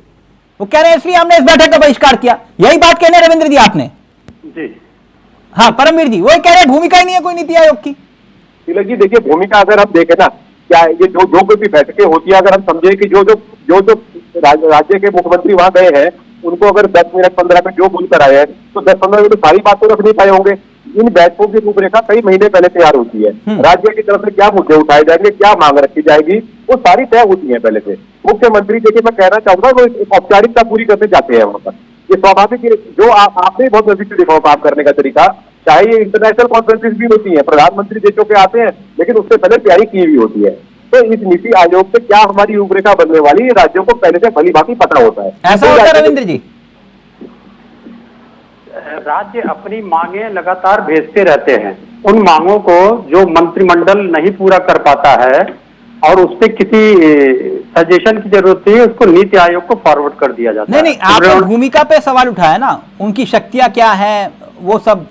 वो कह रहे हैं इसलिए हमने इस बैठक का बहिष्कार किया, यही बात कहने रविंद्र जी आपने जी। हाँ परमवीर जी, वो कह रहे हैं भूमिका ही नहीं है कोई नीति आयोग की। तिलक जी देखिए, भूमिका अगर हम देखें ना, क्या ये जो कोई भी बैठकें होती है, अगर हम समझे कि जो राज्य के मुख्यमंत्री वहां गए हैं, उनको अगर 10 मिनट 15 मिनट जो बोल कर आए हैं, तो 10-15 मिनट सारी बात तो रख नहीं पाए होंगे। इन बैठकों की रूपरेखा कई महीने पहले तैयार होती है। राज्य की तरफ से क्या मुद्दे उठाए जाएंगे, क्या मांग रखी जाएगी, वो सारी तय होती है पहले से। मुख्यमंत्री देखिए, मैं कहना चाहूंगा वो औपचारिकता पूरी करने जाते हैं वहां पर। ये स्वाभाविक है, जो आपने बहुत नजदीक से देखा हो काम करने का तरीका, चाहे ये इंटरनेशनल कॉन्फ्रेंसेस भी होती है, प्रधानमंत्री देशों के आते हैं, लेकिन उससे पहले तैयारी की हुई होती है। तो इस नीति आयोग से क्या हमारी रूपरेखा बनने वाली है, राज्यों को पहले से भली भांति पता होता है। ऐसा होता है रविंद्र जी? राज्य अपनी मांगे लगातार भेजते रहते हैं, उन मांगों को जो मंत्रिमंडल नहीं पूरा कर पाता है और उस पर किसी सजेशन की जरूरत है, उसको नीति आयोग को फॉरवर्ड कर दिया जाता है। नहीं, आपने भूमिका पे सवाल उठाया ना, उनकी शक्तियां क्या हैं, वो सब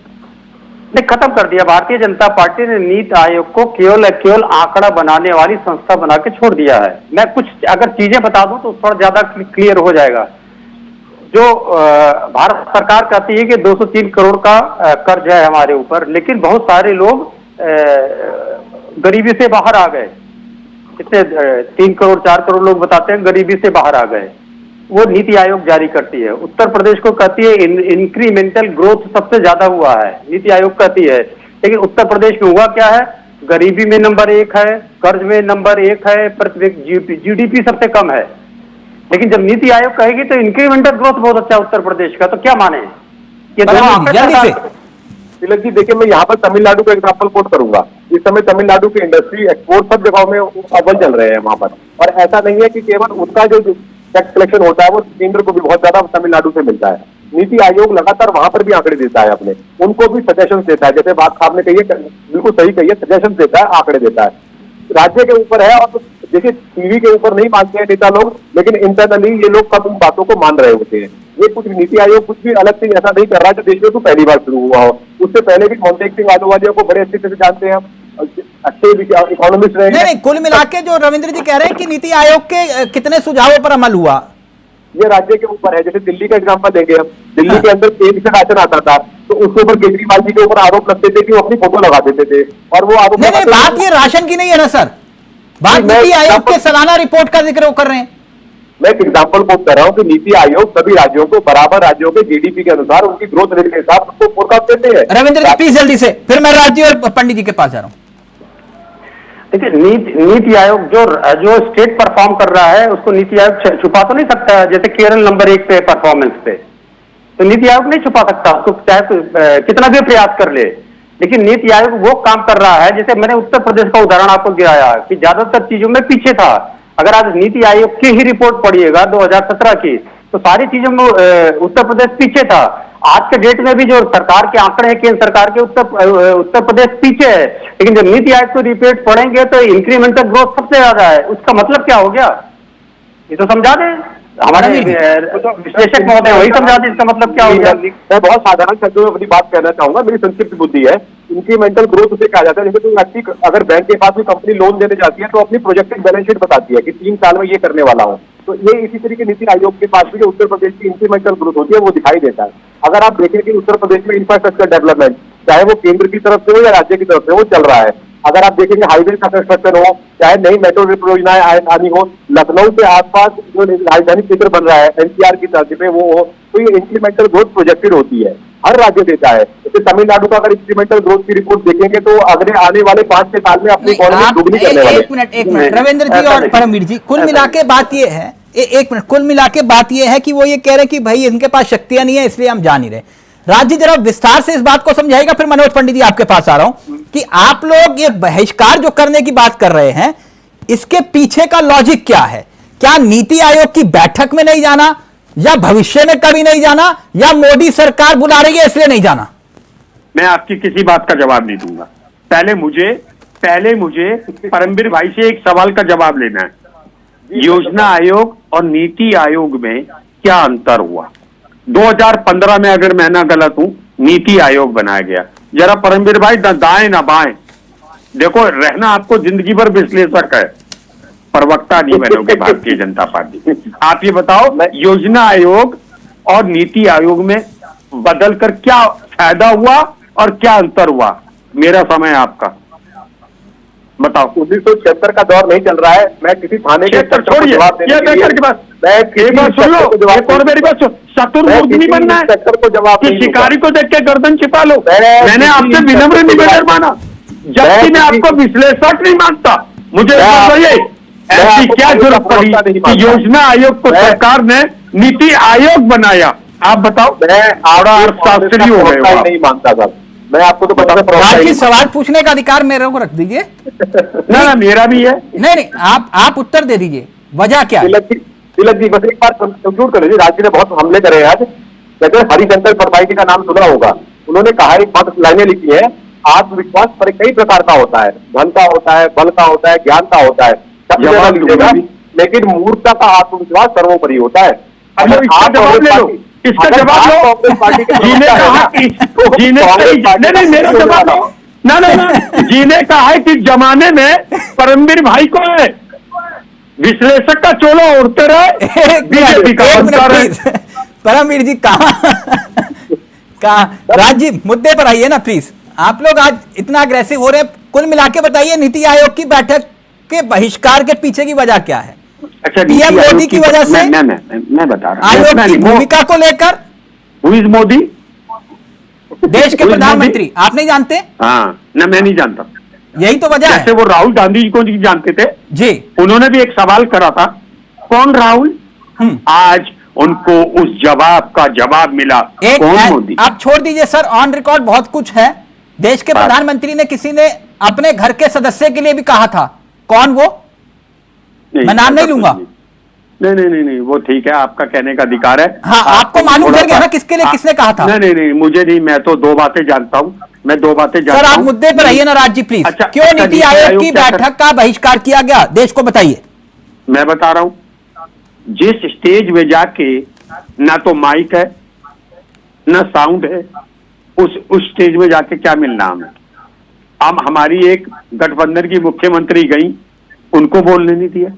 ने खत्म कर दिया। भारतीय जनता पार्टी ने नीति आयोग को केवल आंकड़ा बनाने वाली संस्था बना के छोड़ दिया है। मैं कुछ अगर चीजें बता दूं तो थोड़ा ज्यादा क्लियर हो जाएगा। जो भारत सरकार कहती है कि 203 करोड़ का कर्ज है हमारे ऊपर, लेकिन बहुत सारे लोग गरीबी से बाहर आ गए। इतने 3 करोड़ 4 करोड़ लोग बताते हैं गरीबी से बाहर आ गए। वो नीति आयोग जारी करती है। उत्तर प्रदेश को कहती है इंक्रीमेंटल ग्रोथ सबसे ज्यादा हुआ है, नीति आयोग कहती है। लेकिन उत्तर प्रदेश में हुआ क्या है, गरीबी में नंबर 1 है, कर्ज में नंबर 1 है, प्रति व्यक्ति जीडीपी सबसे कम है। लेकिन जब नीति आयोग कहेगी तो इंक्रीमेंटल ग्रोथ बहुत अच्छा उत्तर प्रदेश का, तो क्या माने ये तिलक जी देखिए, मैं यहाँ पर तमिलनाडु का एग्जाम्पल कोट करूंगा। इस समय तमिलनाडु की इंडस्ट्री एक्सपोर्ट सब जगहों में अव्वल चल रहे हैं वहां पर। और ऐसा नहीं है कि केवल उनका जो टैक्स कलेक्शन होता है वो केंद्र को भी बहुत ज्यादा तमिलनाडु से मिलता है। नीति आयोग लगातार वहां पर भी आंकड़े देता है अपने, उनको भी सजेशन देता है। जैसे बात आपने कही है, बिल्कुल सही कही है, सजेशन देता है, आंकड़े देता है। राज्य के ऊपर है। और देखिए, टीवी के ऊपर नहीं मानते हैं नेता लोग, लेकिन इंटरनली ये लोग सब उन बातों को मान रहे होते हैं। ये कुछ नीति आयोग कुछ भी अलग से ऐसा नहीं कर रहा है जो देश में तो पहली बार शुरू हुआ हो। उससे पहले भी मोन्टेक सिंह आलूवालिया को बड़े अच्छे से जानते हैं, अच्छे इकोनॉमिस्ट रहे। नहीं, कुल मिला के जो रविंद्र जी कह रहे हैं कि नीति आयोग के कितने सुझावों पर अमल हुआ, ये राज्य के ऊपर है। जैसे दिल्ली का एग्जांपल लेंगे हम, दिल्ली के अंदर केंद्र से राशन आता था तो उसके ऊपर केजरीवाल जी के ऊपर आरोप लगते थे कि वो अपनी फोटो लगा देते थे और वो आरोप नहीं, बात ये राशन की नहीं है ना सर, बात नीति आयोग के सालाना रिपोर्ट का जिक्र कर रहे हैं। मैं एक एग्जांपल कोट कर रहा हूँ कि नीति आयोग सभी राज्यों को बराबर राज्यों के जीडीपी के अनुसार उनकी ग्रोथ रेट के हिसाब से उसको फोरकास्ट देते हैं। रविंद्र जी प्लीज जल्दी से, फिर मैं राजी और पंडित जी के पास जा रहा हूँ। देखिए, नीति आयोग जो स्टेट परफॉर्म कर रहा है उसको नीति आयोग छुपा तो नहीं सकता। जैसे केरल नंबर 1 पे परफॉर्मेंस पे, तो नीति आयोग नहीं छुपा सकता उसको, चाहे कितना भी प्रयास कर ले। लेकिन नीति आयोग वो काम कर रहा है, जैसे मैंने उत्तर प्रदेश का उदाहरण आपको दिया कि ज्यादातर चीजों में पीछे था। अगर आप नीति आयोग की ही रिपोर्ट पढ़िएगा 2017 की, तो सारी चीजों में उत्तर प्रदेश पीछे था। आज के डेट में भी जो सरकार के आंकड़े हैं केंद्र सरकार के, उत्तर प्रदेश पीछे है। लेकिन जब नीति आयोग को रिपोर्ट पढ़ेंगे तो इंक्रीमेंटल ग्रोथ सबसे ज्यादा है। उसका मतलब क्या हो गया, ये तो समझा दें हमारे विश्लेषक महोदय, वही समझा दें इसका मतलब क्या हो गया। मैं बहुत साधारण शब्दों में अपनी बात कहना चाहूंगा, मेरी संक्षिप्त बुद्धि है। इंक्रीमेंटल ग्रोथ उसे कहा जाता है जैसे कोई व्यक्ति अगर बैंक के पास कोई कंपनी लोन देने जाती है तो अपनी प्रोजेक्टेड बैलेंस शीट बताती है कि 3 साल में ये करने वाला हूँ। तो ये इसी तरीके नीति आयोग के पास भी जो उत्तर प्रदेश की इंक्रीमेंटल ग्रोथ होती है वो दिखाई देता है। अगर आप देखें कि उत्तर प्रदेश में इंफ्रास्ट्रक्चर डेवलपमेंट चाहे वो केंद्र की तरफ से हो या राज्य की तरफ से, वो चल रहा है। अगर आप देखेंगे हाईवे का कंस्ट्रक्शन हो, चाहे नई मेट्रो परियोजनाएं आनी हो, लखनऊ के आसपास जो राजधानी क्षेत्र बन रहा है एनसीआर की तर्ज पे वो हो, तो ये इंक्रीमेंटल ग्रोथ प्रोजेक्टेड होती है, हर राज्य देता है। जैसे तमिलनाडु का अगर इंक्रीमेंटल ग्रोथ की रिपोर्ट देखेंगे तो अगले आने वाले 5-6 साल में अपनी इकोनॉमी दुगनी करने वाले। एक मिनट रविंद्र जी और परमवीर जी, कुल मिला के बात ये है, एक मिनट, कुल मिला के बात ये है कि वो ये कह रहे हैं कि भाई इनके पास शक्तियां नहीं है इसलिए हम जा नहीं रहे। राज्य जरा विस्तार से इस बात को समझाएगा, फिर मनोज पंडित जी आपके पास आ रहा हूं कि आप लोग ये बहिष्कार जो करने की बात कर रहे हैं इसके पीछे का लॉजिक क्या है? क्या नीति आयोग की बैठक में नहीं जाना, या भविष्य में कभी नहीं जाना, या मोदी सरकार बुला रही है इसलिए नहीं जाना? मैं आपकी किसी बात का जवाब नहीं दूंगा। पहले मुझे परमवीर भाई से एक सवाल का जवाब लेना है। योजना आयोग और नीति आयोग में क्या अंतर हुआ? 2015 में, अगर मैं ना गलत हूं, नीति आयोग बनाया गया। जरा परमवीर भाई न दाएं ना बाएं, देखो रहना आपको जिंदगी भर विश्लेषक है, प्रवक्ता नहीं बनोगे भारतीय जनता पार्टी। आप ये बताओ, योजना आयोग और नीति आयोग में बदलकर क्या फायदा हुआ और क्या अंतर हुआ? मेरा समय आपका बताओ। 1976 का दौर नहीं चल रहा है। मैं किसी थाने के छोड़िए, एक बार सुन लो, एक और मेरी बात सुन, चतुर्मुख नहीं बनना है को जवाब कि शिकारी को देख के गर्दन छिपा लो। मैंने आपसे विनम्र निवेदन माना, जबकि मैं आपको विश्लेषक नहीं मानता। मुझे बताइए ऐसी क्या जरूरत पड़ी कि योजना आयोग को सरकार ने नीति आयोग बनाया? आप बताओ। मैं शास्त्री हो गए नहीं मानता सर, मैं आपको तो बता सवाल पूछने का अधिकार मेरे को रख दीजिए। ना मेरा भी है। नहीं, आप उत्तर दे दीजिए, वजह क्या है? तिलक जी बस एक बार कंक्लूड कर लीजिए। राज्य ने बहुत हमले करे आज, जैसे हरिशंकर सरपाई का नाम सुना होगा, उन्होंने कहा एक बात लाइनें लिखी है, आत्मविश्वास पर कई प्रकार का होता है, धन का होता है, बल का होता है, ज्ञान का होता है, सब जगह लीजिएगा, लेकिन मूर्खता का आत्मविश्वास सर्वोपरि होता है। जवाब ले लो, इसका जवाब लो। मेरा जवाब लो। ना जीने का है कि जमाने में परमवीर भाई को है विश्लेषक का चोला उड़ते रहे, बीजेपी का बनता रहे। परमवीर जी कहा राज्य मुद्दे पर आइए ना प्लीज। आप लोग आज इतना अग्रेसिव हो रहे हैं, कुल मिला के बताइए नीति आयोग की बैठक के बहिष्कार के पीछे की वजह क्या है? अच्छा, पीएम मोदी की वजह से? मैं बता रहा हूं आयोग की भूमिका को लेकर। Who is Modi? देश के प्रधानमंत्री। आप नहीं जानते? हाँ ना, मैं नहीं जानता। यही तो वजह है। जैसे वो राहुल गांधी जी को नहीं जानते थे जी, उन्होंने भी एक सवाल करा था, कौन राहुल? आज उनको उस जवाब का जवाब मिला, कौन मोदी? आप छोड़ दीजिए सर, ऑन रिकॉर्ड बहुत कुछ है। देश के प्रधानमंत्री ने किसी ने अपने घर के सदस्य के लिए भी कहा था, कौन वो? मैं नाम नहीं लूंगा। नहीं, वो ठीक है, आपका कहने का अधिकार है। हाँ, आपको मालूम चल गया ना किसके लिए किसने कहा था? नहीं, मुझे नहीं, मैं तो 2 बातें जानता हूँ, मैं 2 बातें जानता हूँ। सर आप मुद्दे पर रहिए ना राज्य प्लीज। अच्छा, क्यों नीति आयोग की बैठक का बहिष्कार किया गया, देश को बताइए। मैं बता रहा हूँ, जिस स्टेज में जाके ना तो माइक है ना साउंड है, उस स्टेज में जाके क्या मिलना हमें? हम हमारी एक गठबंधन की मुख्यमंत्री गई, उनको बोलने नहीं दिया।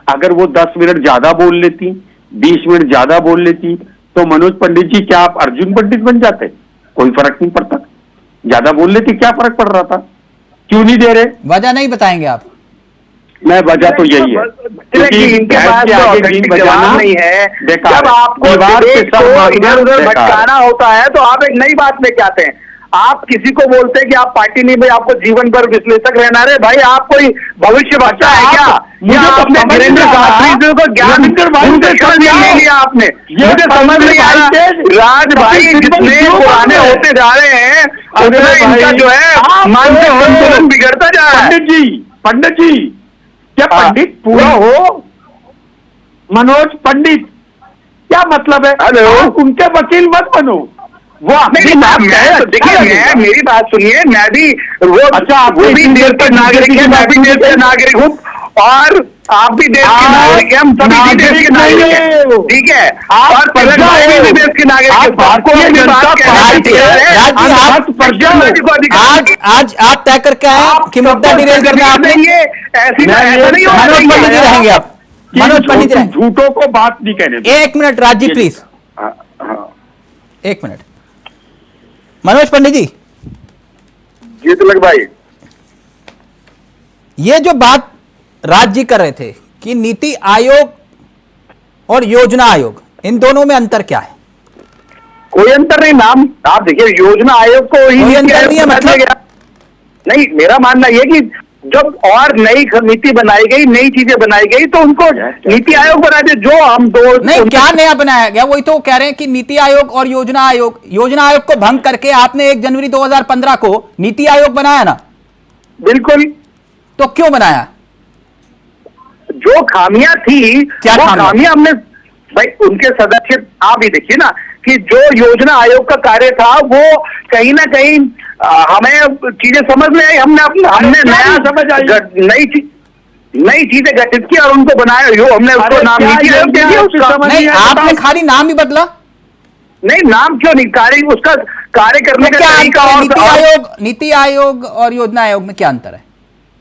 अगर वो 10 मिनट ज्यादा बोल लेती 20 मिनट ज्यादा बोल लेती तो मनोज पंडित जी क्या आप अर्जुन पंडित बन जाते? कोई फर्क नहीं पड़ता। ज्यादा बोल लेती क्या फर्क पड़ रहा था? क्यों नहीं दे रहे? वजह नहीं बताएंगे आप? मैं वजह तो यही है क्योंकि इनके भैंस पास के तो आगे बीन बजाना नहीं है। बेकार जब है। आपको दीवार पे देश सर को मारना इधर उधर बेकार है। भटकाना होता है तो आप एक नई बात लेके आते हैं। आप किसी को बोलते हैं कि आप पार्टी नहीं, भाई आपको जीवन भर विश्लेषक रहना रे भाई, आप कोई भविष्य बच्चा है क्या? मुझे या तो आपने समझ वीरेंद्र नहीं आ रहा। शास्त्री को ज्ञान ले लिया आपने? मुझे समझ नहीं आ रहा। राज भाई जितने पुराने होते जा रहे हैं उतना इनका जो है मानसिक संतुलन बिगड़ता जा रहा है। पंडित जी क्या पंडित पूरा हो? मनोज पंडित क्या मतलब है? हेलो, आप उनके वकील मत बनो। वो नहीं, मैं तो देखिए, मैं मेरी बात सुनिए, मैं भी वो अच्छा, वो भी देश के नागरिक है, मैं भी देश के नागरिक हूँ और आप भी देश के नागरिक हैं, हम सभी देश के नागरिक हैं, ठीक है? और पलक भाई भी देश के नागरिक हैं। आपको ये बात कहना आज आप तय करके आए कि मुद्दा डिरेल करना है आपने? ऐसी ऐसा नहीं होना मनोज पंडित जी चाहिए। रहेंगे आप? मनोज पंडित रहेंगे? झूठों को बात नहीं कहने। एक मिनट राज जी प्लीज, एक मिनट। मनोज पंडित जी, जी तिलक भाई, ये जो बात राज जी कर रहे थे कि नीति आयोग और योजना आयोग, इन दोनों में अंतर क्या है? कोई अंतर नहीं। नाम आप देखिए, योजना आयोग को ही कोई अंतर नहीं है मतलब? नहीं, मेरा मानना यह कि जब और नई नीति बनाई गई, नई चीजें बनाई गई तो उनको नीति आयोग बना दे। जो हम दो नहीं, क्या नया बनाया गया? वही तो कह रहे हैं कि नीति आयोग और योजना आयोग को भंग करके आपने 1 जनवरी 2015 को नीति आयोग बनाया ना? बिल्कुल। तो क्यों बनाया? जो खामियां थी क्या वो खामियां हमने, भाई उनके सदस्य आप भी देखिए ना कि जो योजना आयोग का कार्य था वो कहीं ना कहीं हमें चीजें समझ में आई। हमने नई चीजें गठित की और उनको बनाया। हमने उसको नाम नीति आयोग दे दिया उसका। नहीं, आपने खाली नाम ही बदला। नहीं, नाम क्यों नहीं, कार्य उसका कार्य करने का क्या तरीका अंतर है? और नीति आयोग और योजना आयोग में क्या अंतर है?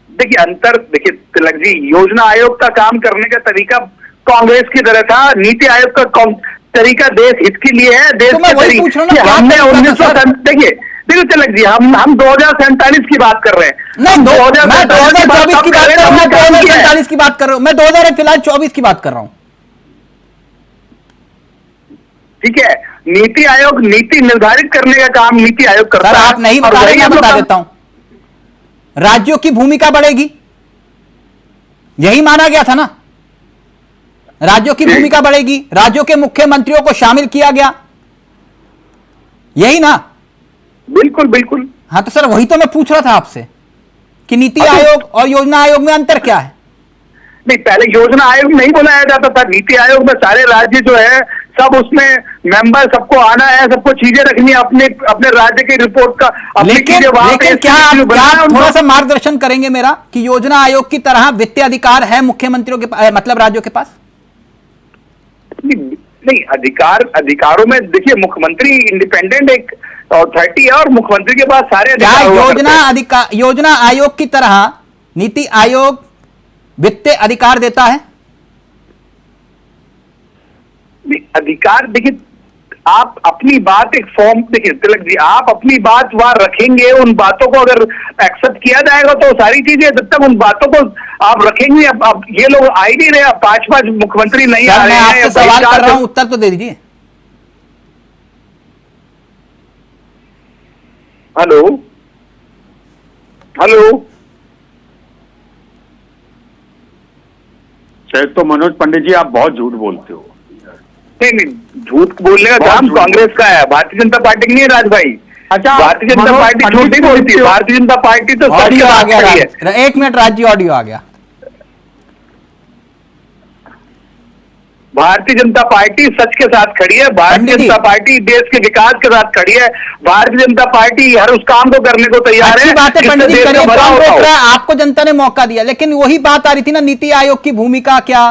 देखिए अंतर, देखिए तिलक जी, योजना आयोग का काम करने का तरीका कांग्रेस की तरह था। नीति आयोग का तरीका देश हित के लिए है। देश तो मैं वही पूछ रहा हूं ना, हमने 1900 देखिए तिलक जी, हम 2047 की बात कर रहे हैं। नहीं, मैं 2024 की बात कर रहा हूं, मैं 2047 की बात कर रहा हूं, मैं 2024 की बात कर रहा हूं। ठीक है, नीति आयोग नीति निर्धारित करने का काम नीति आयोग करता है। आप नहीं बता रहे, मैं बता देता हूं। राज्यों की भूमिका बढ़ेगी, यही माना गया था ना? राज्यों की भूमिका बढ़ेगी, राज्यों के मुख्यमंत्रियों को शामिल किया गया, यही ना? बिल्कुल बिल्कुल। हाँ, तो सर वही तो मैं पूछ रहा था आपसे कि नीति आयोग और योजना आयोग में अंतर क्या है? नहीं, पहले योजना आयोग नहीं बुलाया जाता था। नीति आयोग में सारे राज्य जो है सब उसमें मेंबर, सबको आना है, सबको चीजें रखनी है, अपने राज्य की रिपोर्ट का। लेकिन क्या आप थोड़ा सा मार्गदर्शन करेंगे मेरा कि योजना आयोग की तरह वित्तीय अधिकार है मुख्यमंत्रियों के मतलब राज्यों के पास? नहीं, अधिकारों में देखिए, मुख्यमंत्री इंडिपेंडेंट एक अथॉरिटी है और मुख्यमंत्री के पास सारे अधिकार। योजना आयोग की तरह नीति आयोग वित्तीय अधिकार देता है? अधिकार देखिए, आप अपनी बात एक फॉर्म, देखिए तिलक जी, आप अपनी बात वहां रखेंगे, उन बातों को अगर एक्सेप्ट किया जाएगा तो सारी चीजें, जब तक उन बातों को आप रखेंगे। अब ये लोग आ ही नहीं रहे, 5 मुख्यमंत्री नहीं आ रहे हैं। मैं आपसे सवाल कर रहा हूं, उत्तर तो दे दीजिए। हेलो हेलो, शायद तो मनोज पंडित जी आप बहुत झूठ बोलते हो। नहीं, झूठ बोलने का काम कांग्रेस का है, भारतीय जनता पार्टी की नहीं है राज भाई। अच्छा, भारतीय जनता पार्टी झूठ नहीं बोलती है। भारतीय जनता पार्टी तो ऑडियो आ गया, 1 मिनट राज्य, ऑडियो आ गया। भारतीय जनता पार्टी सच के साथ खड़ी है। भारतीय जनता पार्टी देश के विकास के साथ खड़ी है। भारतीय जनता पार्टी हर उस काम को करने को तैयार है। बात है पंडित जी, करिए, कौन रोक रहा है? आपको जनता ने मौका दिया, लेकिन वही बात आ रही थी ना, नीति आयोग की भूमिका क्या,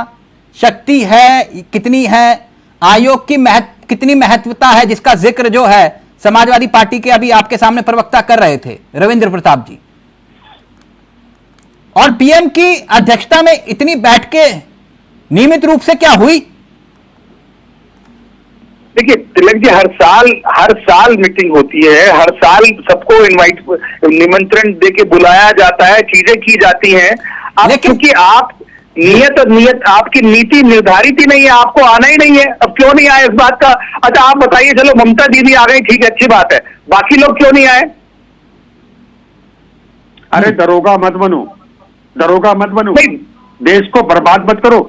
शक्ति है कितनी है, आयोग की कितनी महत्वता है, जिसका जिक्र जो है समाजवादी पार्टी के अभी आपके सामने प्रवक्ता कर रहे थे रविंद्र प्रताप जी। और पीएम की अध्यक्षता में इतनी बैठकें नियमित रूप से क्या हुई? देखिए तिलक जी, हर साल मीटिंग होती है, हर साल सबको निमंत्रण देके बुलाया जाता है, चीजें की जाती हैं। अब क्योंकि आप नियत आपकी नीति निर्धारित ही नहीं है, आपको आना ही नहीं है। अब क्यों नहीं आए इस बात का? अच्छा आप बताइए, चलो ममता दीदी आ गई, ठीक है, अच्छी बात है, बाकी लोग क्यों नहीं आए? अरे दरोगा मत बनो, दरोगा मत बनो, देश को बर्बाद मत करो,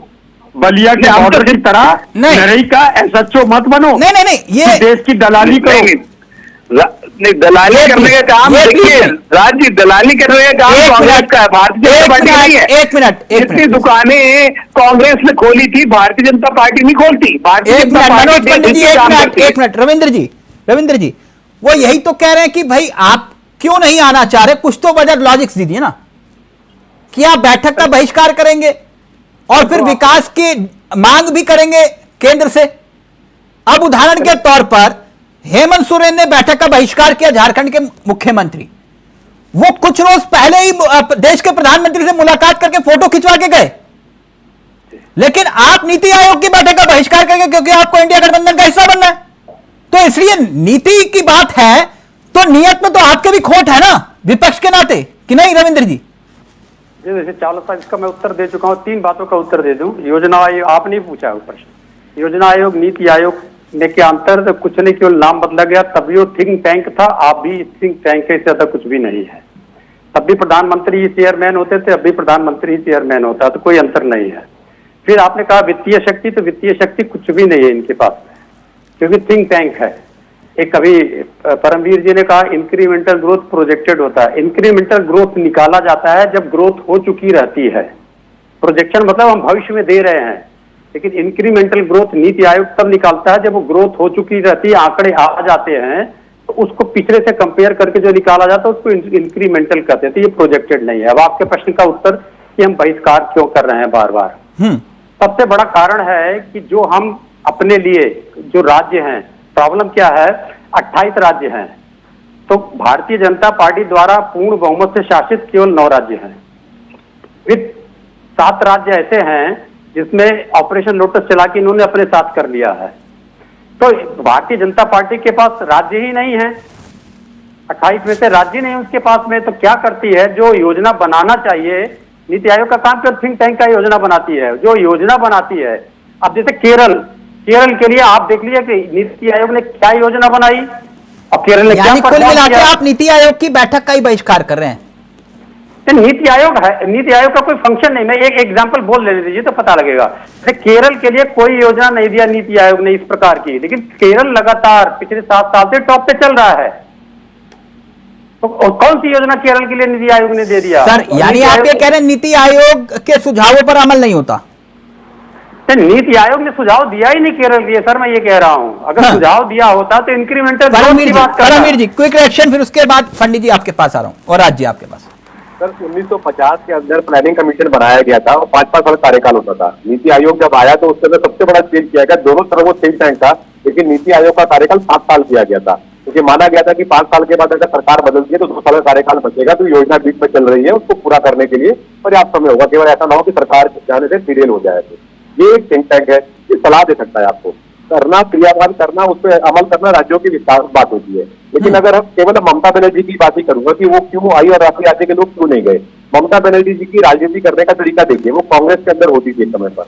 बलिया के बॉर्डर की तरह नरई का एसएचओ मत बनो। नहीं, ये देश की दलाली करो। नहीं, दलाली करने का काम देखिए राज जी, दलाली करने का काम कांग्रेस का है, भारतीय जनता पार्टी नहीं है। एक मिनट जितनी दुकानें कांग्रेस ने खोली थी, भारतीय जनता पार्टी नहीं खोलती। भारतीय जनता पार्टी एक मिनट रविंद्र जी, वो यही तो कह रहे हैं कि भाई आप क्यों नहीं आना चाह रहे, कुछ तो वजह लॉजिक्स दीजिए ना, कि आप बैठक का बहिष्कार करेंगे और फिर विकास की मांग भी करेंगे केंद्र से। अब उदाहरण के तौर पर हेमंत सोरेन ने बैठक का बहिष्कार किया, झारखंड के मुख्यमंत्री, वो कुछ रोज पहले ही देश के प्रधानमंत्री से मुलाकात करके फोटो खिंचवा के गए, लेकिन आप नीति आयोग की बैठक का बहिष्कार करेंगे क्योंकि आपको इंडिया गठबंधन का हिस्सा बनना है। तो इसलिए नीति की बात है तो नियत में तो आपके भी खोट है ना, विपक्ष के नाते, कि नहीं रविंद्र जी? जैसे चावला साहब, इसका मैं उत्तर दे चुका हूं, 3 बातों का उत्तर दे दूं। योजना आयोग आप नहीं पूछा है प्रश्न, योजना आयोग नीति आयोग में के अंतर तो कुछ नहीं, केवल नाम बदला गया। तभी वो थिंक टैंक था, आप भी थिंक टैंक से ज्यादा कुछ भी नहीं है। तब भी प्रधानमंत्री ही चेयरमैन होते थे, अब भी प्रधानमंत्री ही चेयरमैन होता है, तो कोई अंतर नहीं है। फिर आपने कहा वित्तीय शक्ति, तो वित्तीय शक्ति कुछ भी नहीं है इनके पास में, क्योंकि थिंक टैंक है। एक अभी परमवीर जी ने कहा इंक्रीमेंटल ग्रोथ प्रोजेक्टेड होता है। इंक्रीमेंटल ग्रोथ निकाला जाता है जब ग्रोथ हो चुकी रहती है। प्रोजेक्शन मतलब हम भविष्य में दे रहे हैं, लेकिन इंक्रीमेंटल ग्रोथ नीति आयोग तब निकालता है जब वो ग्रोथ हो चुकी रहती है, आंकड़े आ जाते हैं, तो उसको पिछले से कंपेयर करके जो निकाला जाता है उसको इंक्रीमेंटल कहते हैं। तो ये प्रोजेक्टेड नहीं है। अब आपके प्रश्न का उत्तर कि हम बहिष्कार क्यों कर रहे हैं बार बार, सबसे बड़ा कारण है कि जो हम अपने लिए जो राज्य हैं, प्रॉब्लम क्या है, 28 राज्य हैं, तो भारतीय जनता पार्टी द्वारा पूर्ण बहुमत से शासित केवल 9 राज्य हैं। फिर 7 राज्य ऐसे हैं जिसमें ऑपरेशन लोटस चला के इन्होंने अपने साथ कर लिया है। तो भारतीय जनता पार्टी के पास राज्य ही नहीं है, 28 में से राज्य नहीं है उसके पास में। तो क्या करती है, जो योजना बनाना चाहिए, नीति आयोग का काम कर थिंक टैंक का योजना बनाती है, जो योजना बनाती है। अब जैसे केरल के लिए आप देख लीजिए कि नीति आयोग ने क्या योजना बनाई और केरल ने क्या कुल मिलाकर आप नीति आयोग की बैठक का ही बहिष्कार कर रहे हैं। नीति आयोग है, नीति आयोग का कोई फंक्शन नहीं। मैं एक एग्जांपल बोल लेने दीजिए तो पता लगेगा। केरल के लिए कोई योजना नहीं दिया नीति आयोग ने इस प्रकार की, लेकिन केरल लगातार पिछले 7 साल से टॉप पे चल रहा है। तो कौन सी योजना केरल के लिए नीति आयोग ने दे दिया? सर यानी आप ये कह रहे हैं नीति आयोग के सुझावों पर अमल नहीं होता? नीति आयोग ने सुझाव दिया ही नहीं केरल के लिए, सर मैं ये कह रहा हूं। अगर सुझाव दिया होता तो इंक्रीमेंटल परमवीर जी क्विक रिएक्शन, फिर उसके बाद पंडित जी आपके पास आ रहा हूं और आज जी आपके पास। सर 1950 के अंदर प्लानिंग कमीशन बनाया गया था और 5-5 साल कार्यकाल होता था। नीति आयोग जब आया तो उसके अंदर सबसे बड़ा चेंज किया गया, दोनों तरफ वो थिंक टैंक था, लेकिन नीति आयोग का कार्यकाल 7 साल किया गया था, क्योंकि माना गया था कि 5 साल के बाद अगर सरकार बदलती है तो 2 साल का कार्यकाल बचेगा, तो योजना बीच में चल रही है, उसको पूरा करने के लिए पर्याप्त समय होगा। केवल ऐसा ना हो कि सरकार जाने से डिटेल हो जाए। ये एक थिंक टैंक है, ये सलाह दे सकता है आपको। करना, क्रियावान करना, उस पर अमल करना राज्यों की विस्तार बात होती है। लेकिन अगर हम केवल ममता बनर्जी की बात ही करूंगा कि वो क्यों आई और राष्ट्रीय राज्य के लोग क्यों नहीं गए, ममता बनर्जी जी की राजनीति करने का तरीका देखिए, वो कांग्रेस के अंदर होती थी एक समय पर,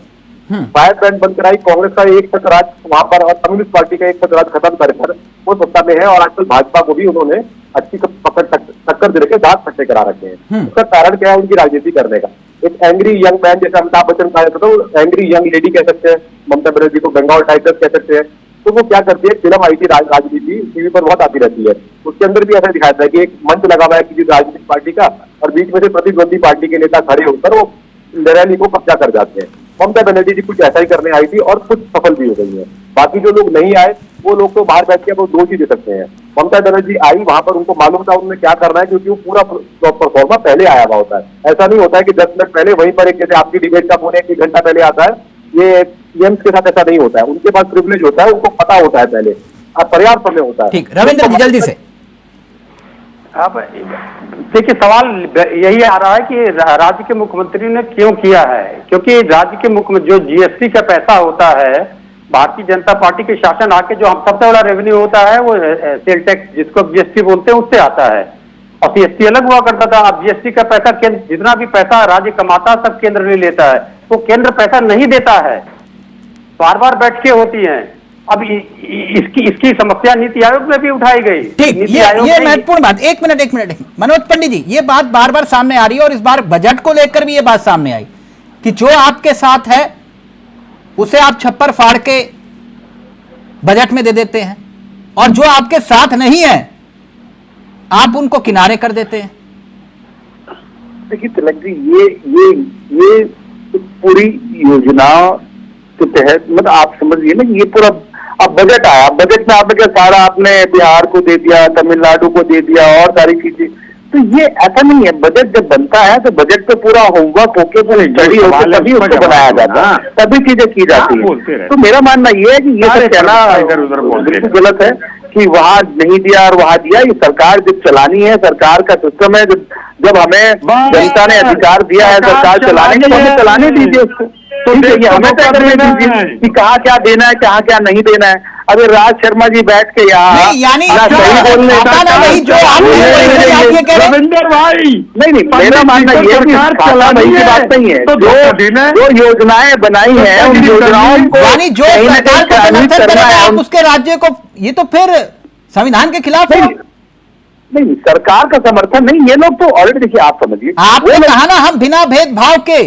फायर बैंड बंद कराई, कांग्रेस का एक तक राज वहां पर और कम्युनिस्ट पार्टी का एक तक राज खत्म कर वो सत्ता में है, और आजकल भाजपा को भी उन्होंने अच्छी टक्कर दे के दांत खट्टे करा रखे हैं। उसका कारण क्या है? उनकी राजनीति करने का। एक एंग्री यंग मैन जैसे अमिताभ बच्चन कहा जाता है, एंग्री यंग लेडी कह सकते हैं, ममता बनर्जी को बंगाल टाइगर्स कह सकते हैं। तो वो क्या करती है, फिल्म आई थी राजनीति, टीवी पर बहुत आती रहती है, उसके अंदर भी ऐसा दिखाया था कि एक मंच लगा हुआ है किसी राजनीतिक पार्टी का और बीच में से प्रतिद्वंदी पार्टी के नेता खड़े होकर वो रैली को कब्जा कर जाते हैं। ममता बनर्जी जी कुछ ऐसा ही करने आई थी और कुछ सफल भी हो गई है। बाकी जो लोग नहीं आए वो लोग तो बाहर बैठ के वो दोष ही दे सकते हैं। ममता बनर्जी आई, वहां पर उनको मालूम था उन्होंने क्या करना है, क्योंकि वो पूरा परफॉर्मा पहले आया हुआ होता है। ऐसा नहीं होता है कि 10 मिनट पहले वहीं पर एक, जैसे आपकी डिबेट का फोन 1 घंटा पहले आता है, ये सीएम्स के साथ ऐसा नहीं होता है। उनके पास प्रिविलेज होता है, उनको पता होता है पहले, और पर्याप्त समय होता है। ठीक, रविंद्र जी जल्दी से। अब देखिए सवाल यही आ रहा है कि राज्य के मुख्यमंत्री ने क्यों किया है, क्योंकि राज्य के मुख्यमंत्री जो जीएसटी का पैसा होता है भारतीय जनता पार्टी के शासन आके जो हम सबसे बड़ा रेवेन्यू होता है वो सेल टैक्स, जिसको जीएसटी बोलते हैं, उससे आता है। और सीएसटी अलग हुआ करता था। अब जीएसटी का पैसा केंद्र, जितना भी पैसा राज्य कमाता है सब केंद्र नहीं लेता है, वो केंद्र पैसा नहीं देता है, बार बार बैठ के होती है। अब इसकी समस्या नीति आयोग में भी उठाई गई। ठीक, ये महत्वपूर्ण बात। एक मिनट मनोज पंडित जी, ये बात बार बार सामने आ रही है और इस बार बजट को लेकर भी ये बात सामने आई कि जो आपके साथ है उसे आप छप्पर फाड़ के बजट में दे देते हैं और जो आपके साथ नहीं है आप उनको किनारे कर देते हैं। देखिए तिलक जी, ये पूरी योजना के तहत मतलब आप समझिए ना, ये पूरा अब बजट आया, बजट में आपने क्या सारा आपने बिहार को दे दिया, तमिलनाडु को दे दिया और सारी चीजें, तो ये ऐसा नहीं है। बजट जब बनता है तो बजट पे पूरा होमवर्क होके पूरी स्टडी होकर तभी उसको बनाया जाता है, तभी चीजें की जाती है। तो मेरा मानना ये है कि ये सब कहना बिल्कुल गलत है कि वहां नहीं दिया और वहां दिया। ये सरकार जब चलानी है, सरकार का सिस्टम है, जब हमें जनता ने अधिकार दिया है सरकार चलाने के, हमें चलाने दीजिए उसको। तो देखिए हमें तय करने दीजिए कि कहाँ क्या देना है, कहाँ क्या नहीं देना है। अगर राज शर्मा जी बैठ के यहाँ यानी रविंदर भाई नहीं, मेरा मानना ये कि वही की बात नहीं है। जो योजनाएं बनाई हैं उन योजनाओं को यानी जो सरकार को समर्थन करेगा आप उसके राज्य को, ये तो फिर संविधान के खिलाफ है। नहीं, सरकार का समर्थन नहीं, ये लोग तो ऑलरेडी देखिए आप समझिए, आपने कहा ना हम बिना भेदभाव के,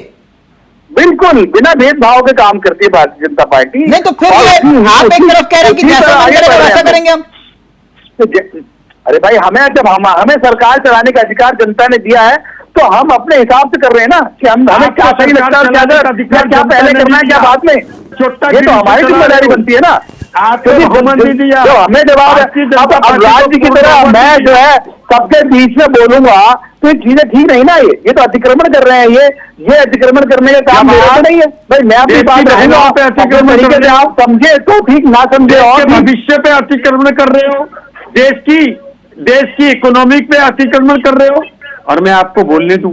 बिल्कुल बिना भेदभाव के काम करती है भारतीय जनता पार्टी। नहीं तो फिर आप एक तरफ कह रहे हैं कि जैसा मन करेगा वैसा करेंगे हम। अरे भाई, हमें सरकार चलाने का अधिकार जनता ने दिया है तो हम अपने हिसाब से कर रहे हैं ना कि हमें क्या सही लगता है, क्या पहले करना है, क्या बाद में, ये तो हमारी जिम्मेदारी बनती है ना। जो हमें जवाब है, अब राज्य की तरह मैं जो है सबके बीच में बोलूंगा तो ये चीजें ठीक नहीं ना। ये तो अतिक्रमण कर रहे हैं, ये अतिक्रमण करने का काम मेरा तो नहीं है भाई। मैं अपनी बात रहूंगा, तरीके से आप समझे तो ठीक, ना समझे और भविष्य पे अतिक्रमण कर रहे हो, देश की इकोनॉमी पे अतिक्रमण कर रहे हो। और मैं आपको बोलने दूं,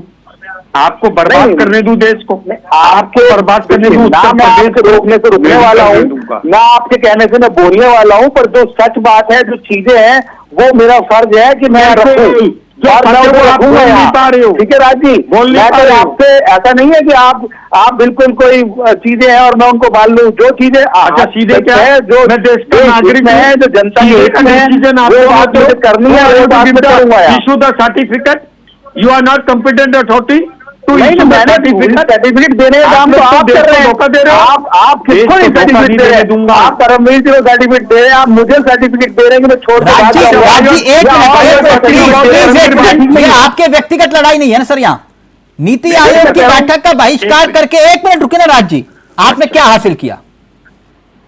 आपको बर्बाद करने दूं देश को, आपको बर्बाद करने दूं, ना मैं आपसे रोकने से रुकने वाला हूँ, ना आपके कहने से मैं बोलने वाला हूँ, पर जो सच बात है, जो चीजें हैं, वो मेरा फर्ज है कि मैं रखूं। ठीक है राज जी, मैं तो आपसे ऐसा नहीं है कि आप बिल्कुल कोई चीजें हैं और मैं उनको बाल लूं। जो चीजें अच्छा सीधे क्या है, जो देश का नागरिक है, जो जनता है, करनी है वो बात मैं करूंगा। Issue the certificate, you are not competent authority to issue certificate देने का काम तो आप कर रहे हैं। आप किसको सर्टिफिकेट दे रहे हैं? आप परमवीर जी को सर्टिफिकेट दे रहे हैं, आप मुझे सर्टिफिकेट दे रहे हैं कि मैं छोड़ दूं। ये आपके व्यक्तिगत लड़ाई नहीं है ना सर। यहाँ नीति आयोग की बैठक का बहिष्कार करके, एक मिनट रुके ना राज जी, आपने क्या हासिल किया?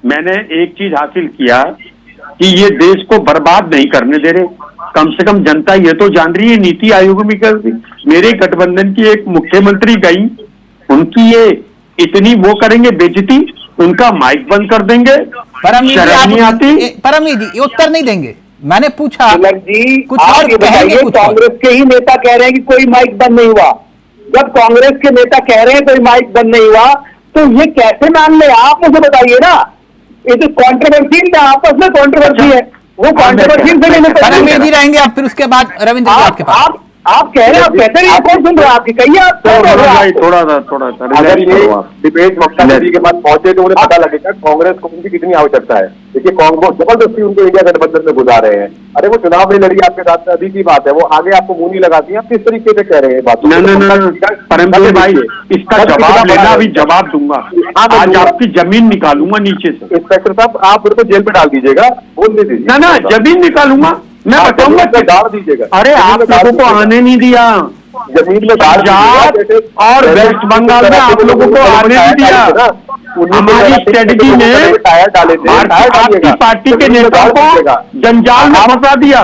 मैंने एक चीज हासिल किया कि ये देश को बर्बाद नहीं करने दे रहे। कम से कम जनता ये तो जान रही है, नीति आयोग में कर दी। मेरे गठबंधन की एक मुख्यमंत्री गई, उनकी ये इतनी वो करेंगे बेइज्जती, उनका माइक बंद कर देंगे। शर्म नहीं आती? परमवीर जी उत्तर नहीं देंगे, मैंने पूछा जी कुछ और कहेंगे। कांग्रेस के ही नेता कह रहे हैं कि कोई माइक बंद नहीं हुआ। जब कांग्रेस के नेता कह रहे हैं कोई माइक बंद नहीं हुआ तो ये कैसे मान ले? आप मुझे बताइए ना। ये तो कॉन्ट्रोवर्सी था, आपस में कॉन्ट्रोवर्सी है, वो कॉन्ट्रोवर्सी से परमवीर जी रहेंगे आप, फिर उसके बाद रविंद्र जी आपके पास। आप कह रहे हैं, आप कहते हैं कौन सुन रहा है आपकी? कहिए आप। थोड़ा सा अगर ये डिबेट ममता जी के पास पहुंचे तो उन्हें पता लगेगा कांग्रेस को उनकी कितनी आवश्यकता है। देखिए कांग्रेस जबरदस्ती उनको इंडिया गठबंधन में गुजार रहे हैं। अरे वो चुनाव नहीं लड़ी आपके साथ, अभी की बात है, वो आगे आपको मुंह नहीं लगाती है। आप किस तरीके से कह रहे हैं बात? परमवीर भाई, इसका जवाब लेना, अभी जवाब दूंगा। आज आपकी जमीन निकालूंगा नीचे से। इंस्पेक्टर साहब आप उनको जेल में डाल दीजिएगा, बोल दीजिए। ना जमीन निकालूंगा, मैं बताऊंगा कि डाल दीजिएगा। अरे आप लोगों को आने नहीं दिया, जमीन में पंजाब और वेस्ट बंगाल में आप लोगों को आने नहीं दिया। हमारी स्ट्रेटजी ने आपकी पार्टी के नेताओं को जंजाल में फंसा दिया।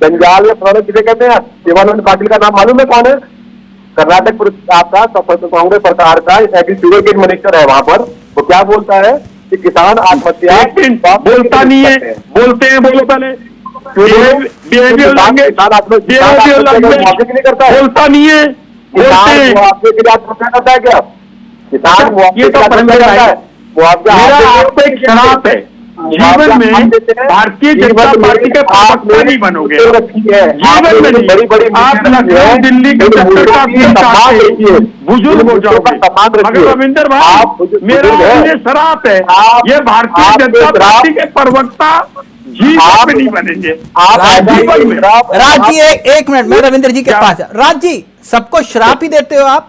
जंजाल में फंसाने किसे कहते हैं? शिवानंद पाटिल का नाम मालूम है कौन है? कर्नाटक आपका कांग्रेस सरकार का एग्रीकल्चर मिनिस्टर है वहां पर। वो क्या बोलता है कि किसान आत्महत्या बोलता नहीं है, बोलते हैं, बोलो पहले बिहेवियर लैंग्वेज नहीं करता है, बोलता नहीं है, बोलते हैं। मुआवजे के लिए आत्महत्या करता है क्या? किसान ये तो करता है, मुआवजा मेरा आपको एक शराप है, जीवन में भारतीय जनता पार्टी के प्रवक्ता नहीं बनोगे, जीवन में बड़ी बड़ी आप लखनऊ दिल्ली के चक्कर काटते बुजुर्ग हो जाओगे। मगर रविंदर भाई, मेरा ये शराप है, ये भारतीय जनता पार्टी के प्रवक्ता जीवन में नहीं बनेंगे। राज जी एक मिनट, मैं रविंद्र जी के पास। राज जी, सबको श्राप ही देते हो आप?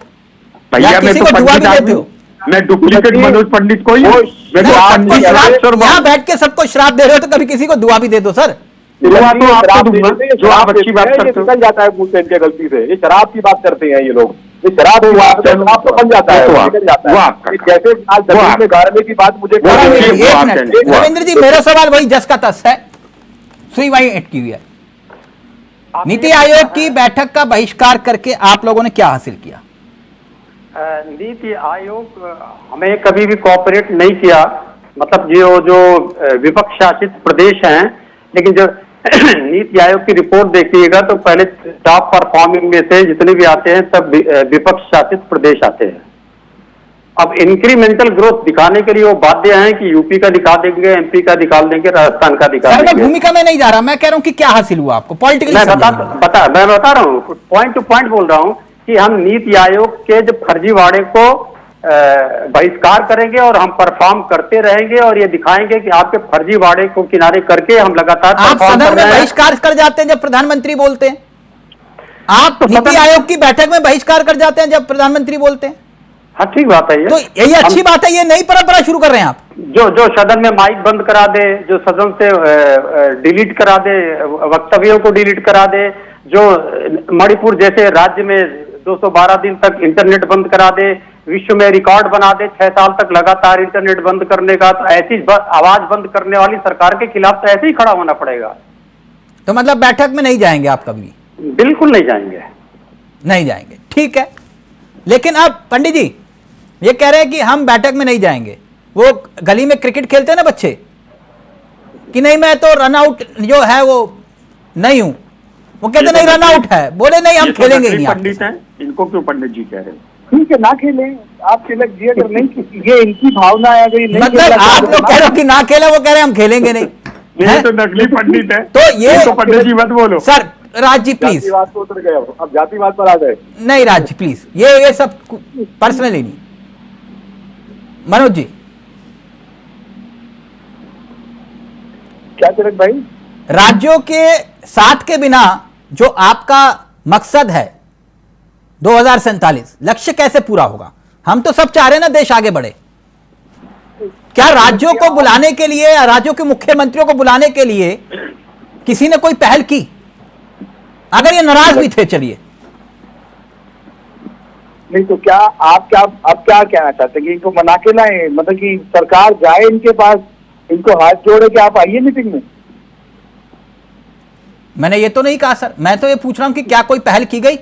भैया मैं तो पंडित आदमी हूं, मैं डुप्लीकेट मनोज पंडित को ही यहाँ बैठ के सबको श्राप दे रहे हो तो कभी किसी को दुआ भी दे दो सर। दुआ तो आपको दूंगा जो आप अच्छी बात करते हो। निकल जाता है मुंह से इनके गलती से, ये शराब की बात करते हैं ये लोग, ये शराब तो बन जाता है, निकल जाता है। जैसे आज जमीन में गाड़ने की बात मुझे रविंद्र जी, मेरा सवाल वही जस का तस है, सुई वही अटकी हुई है। नीति आयोग की बैठक का बहिष्कार करके आप लोगों ने क्या हासिल किया? नीति आयोग हमें कभी भी कोऑपरेट नहीं किया, मतलब जो विपक्ष शासित प्रदेश हैं, लेकिन जो नीति आयोग की रिपोर्ट देखिएगा तो पहले टॉप परफॉर्मिंग में से जितने भी आते हैं सब विपक्ष शासित प्रदेश आते हैं। अब इंक्रीमेंटल ग्रोथ दिखाने के लिए वो बाध्य हैं कि यूपी का दिखा देंगे, एमपी का दिखा देंगे, राजस्थान का दिखा देंगे। मैं भूमिका में नहीं जा रहा, मैं कह रहा हूं कि क्या हासिल हुआ आपको पॉलिटिकली? मैं बता रहा हूँ, पॉइंट टू पॉइंट बोल रहा हूँ कि हम नीति आयोग के जो फर्जीवाड़े को बहिष्कार करेंगे और हम परफॉर्म करते रहेंगे और ये दिखाएंगे कि आपके फर्जीवाड़े को किनारे करके हम लगातार आप सदन में बहिष्कार कर जाते हैं जब प्रधानमंत्री बोलते हैं, आप नीति आयोग की बैठक में बहिष्कार कर जाते हैं जब प्रधानमंत्री बोलते हैं। हाँ ठीक बात है ये, तो यही अच्छी बात है, ये नई परंपरा शुरू कर रहे हैं आप। जो सदन में माइक बंद करा दे, जो सदन से डिलीट करा दे, वक्तव्यों को डिलीट करा दे, जो मणिपुर जैसे राज्य में 212 दिन तक इंटरनेट बंद करा दे, विश्व में रिकॉर्ड बना दे 6 साल तक लगातार इंटरनेट बंद करने का, तो ऐसी आवाज बंद करने वाली सरकार के खिलाफ तो ऐसे ही खड़ा होना पड़ेगा। तो मतलब बैठक में नहीं जाएंगे आप कभी? बिल्कुल नहीं जाएंगे। नहीं जाएंगे, ठीक है। लेकिन अब पंडित जी ये कह रहे हैं कि हम बैठक में नहीं जाएंगे, वो गली में क्रिकेट खेलते हैं ना बच्चे, कि नहीं मैं तो रन आउट जो है वो नहीं हूं, वो कहते नहीं रन आउट है, बोले नहीं हम खेलेंगे नहीं। पंडित हैं, इनको क्यों पंडित जी कह रहे हैं? ठीक है ना खेले, आप तिलक जी अगर नहीं, ये इनकी भावना है, अगर मतलब आप लोग कह रहे हो कि ना खेले, वो कह रहे हैं हम खेलेंगे नहीं। ये तो नकली पंडित है, तो ये तो पंडित जी मत बोलो। सर राज जी प्लीज, जातिवाद को उतर गए, अब जातिवाद पर आ गए। नहीं राज जी प्लीज, ये सब पर्सनली नहीं। मनोज जी, क्या तिलक भाई, राज्यों के साथ के बिना जो आपका मकसद है 2047 लक्ष्य कैसे पूरा होगा? हम तो सब चाह रहे हैं ना देश आगे बढ़े। क्या राज्यों को बुलाने के लिए, राज्यों के मुख्यमंत्रियों को बुलाने के लिए किसी ने कोई पहल की? अगर ये नाराज भी थे, चलिए नहीं तो क्या आप क्या कहना चाहते हैं कि इनको मना के लाएं, मतलब कि सरकार जाए इनके पास, इनको हाथ जोड़े कि आप आइए मीटिंग में? मैंने ये तो नहीं कहा सर, मैं तो ये पूछ रहा हूं कि क्या कोई पहल की गई?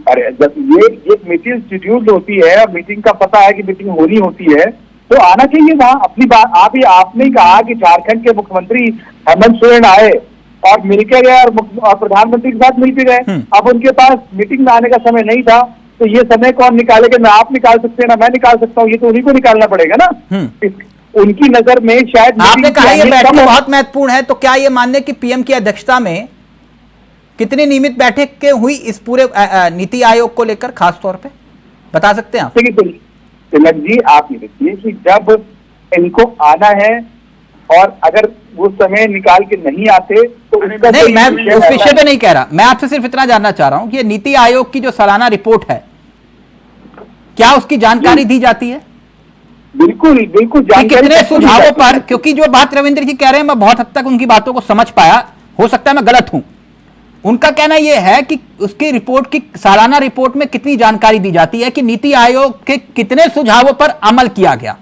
अरे जब ये मीटिंग शेड्यूल होती है, मीटिंग का पता है कि मीटिंग होनी होती है, तो आना चाहिए वहां। अपनी बात आपने कहा कि झारखंड के मुख्यमंत्री हेमंत सोरेन आए और मिलकर गए और प्रधानमंत्री के साथ मिलकर गए। अब उनके पास मीटिंग में आने का समय नहीं था, तो ये समय कौन निकालेगा? ना आप निकाल सकते हैं ना मैं निकाल सकता हूँ, ये तो उन्हीं को निकालना पड़ेगा ना। उनकी नजर में शायद आपने कहा ये बैठक बहुत महत्वपूर्ण है, तो क्या ये मानने की पीएम की अध्यक्षता में कितनी नियमित बैठक हुई इस पूरे नीति आयोग को लेकर, खास तौर पे बता सकते हैं आप? तिलक जी आप ये देखिए कि जब इनको आना है और अगर वो समय निकाल के नहीं आते तो नहीं, मैं उस विषय पे नहीं कह रहा, मैं आपसे सिर्फ इतना जानना चाह रहा हूं कि ये नीति आयोग की जो सालाना रिपोर्ट है, क्या उसकी जानकारी दी जाती है? बिल्कुल बिल्कुल कितने सुझावों पर, क्योंकि जो बात रविंद्र जी कह रहे हैं मैं बहुत हद तक उनकी बातों को समझ पाया, हो सकता है मैं गलत हूं। उनका कहना यह है कि उसकी रिपोर्ट की सालाना रिपोर्ट में कितनी जानकारी दी जाती है कि नीति आयोग के कितने सुझावों पर अमल किया गया।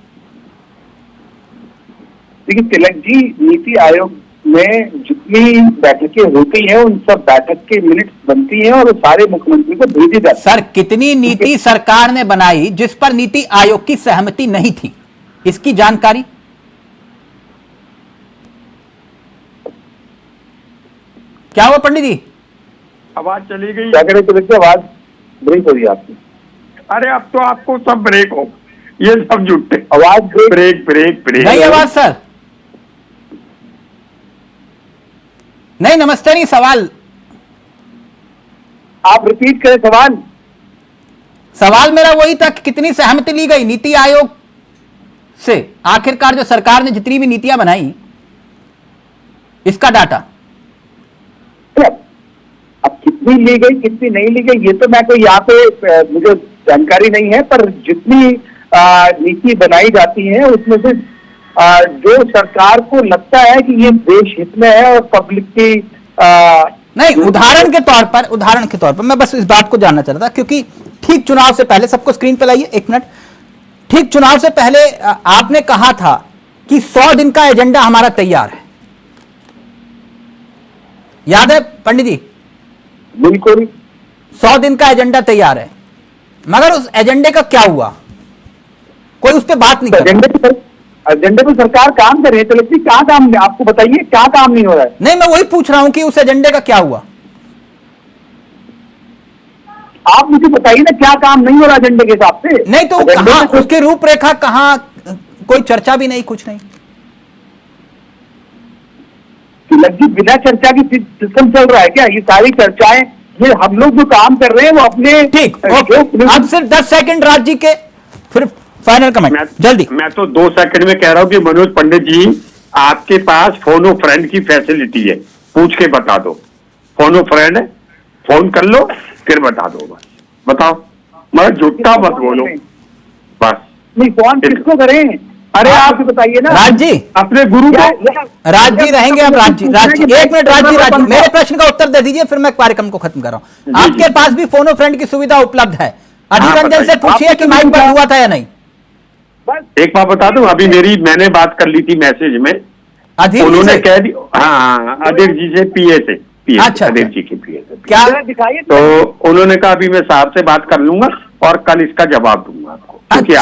देखिए तिलक जी, नीति आयोग में जितनी बैठकें होती हैं उन सब बैठक के मिनट्स बनती हैं और सारे मुख्यमंत्री को भेजी जाती है। सर कितनी नीति सरकार ने बनाई जिस पर नीति आयोग की सहमति नहीं थी, इसकी जानकारी? क्या हुआ पंडित जी? आवाज चली गई। क्या करें तिलक जी, आवाज ब्रेक हो रही है आपकी। अरे अब तो आपको सब ब्रेक हो, ये सब झूठे। आवाज ब्रेक ब्रेक ब्रेक। नहीं आवाज सर, नहीं नमस्ते, नहीं सवाल, आप रिपीट करें सवाल। सवाल मेरा वही था कि कितनी सहमति ली गई नीति आयोग से, आखिरकार जो सरकार ने जितनी भी नीतियां बनाई इसका डाटा। अब कितनी ली गई कितनी नहीं ली गई ये तो मैं कोई यहाँ पे मुझे जानकारी नहीं है, पर जितनी नीति बनाई जाती है उसमें से जो सरकार को लगता है कि ये देश हित में है और पब्लिक की नहीं, उदाहरण के तौर पर मैं बस इस बात को जानना चाह रहा था, क्योंकि ठीक चुनाव से पहले, सबको स्क्रीन पे लाइए एक मिनट, ठीक चुनाव से पहले आपने कहा था कि 100 दिन का एजेंडा हमारा तैयार है, याद है पंडित जी? बिल्कुल 100 दिन का एजेंडा तैयार है, मगर उस एजेंडे का क्या हुआ? कोई उस पर बात नहीं कर एजेंडे पर सरकार काम कर रही है, तो लेकिन क्या काम, आपको बताइए क्या काम नहीं हो रहा है? नहीं, मैं वही पूछ रहा हूं कि उस एजेंडे का क्या हुआ? आप मुझे बताइए ना क्या काम नहीं हो रहा एजेंडे के हिसाब से। नहीं तो कहां उसकी रूपरेखा, कहां कोई चर्चा भी नहीं, कुछ नहीं। लगी बिना चर्चा की सिस्टम चल रहा है क्या? ये सारी चर्चाएं, ये हम लोग जो काम कर रहे हैं वो अपने ठीक। अब सिर्फ 10 सेकंड राज जी के, फिर फाइनल कमेंट जल्दी। मैं तो 2 सेकंड में कह रहा हूं कि मनोज पंडित जी, आपके पास फोन ओ फ्रेंड की फैसिलिटी है, पूछ के बता दो। फोन ओ फ्रेंड है, फोन कर लो फिर बता दो, बस बताओ, मगर झूठा मत बोलो बस। नहीं, फोन किसको करें? अरे आप बताइए ना राज जी, अपने गुरु को। राज जी रहेंगे अब, राज जी एक मिनट, राज जी मेरे प्रश्न का उत्तर दे दीजिए, फिर मैं कार्यक्रम को खत्म कर रहा हूं। आपके पास भी फोनो फ्रेंड की सुविधा उपलब्ध है, अधीर रंजन से पूछिए कि माइक बंद हुआ था या नहीं। एक बात बता दूं, अभी मैंने बात कर ली थी मैसेज में, उन्होंने कह दी, हाँ अधीर जी से, पीए से, अच्छा, अधीर जी के पीए से क्या दिखाइए। तो उन्होंने कहा अभी मैं साहब से बात कर लूंगा और कल इसका जवाब दूंगा आपको, क्योंकि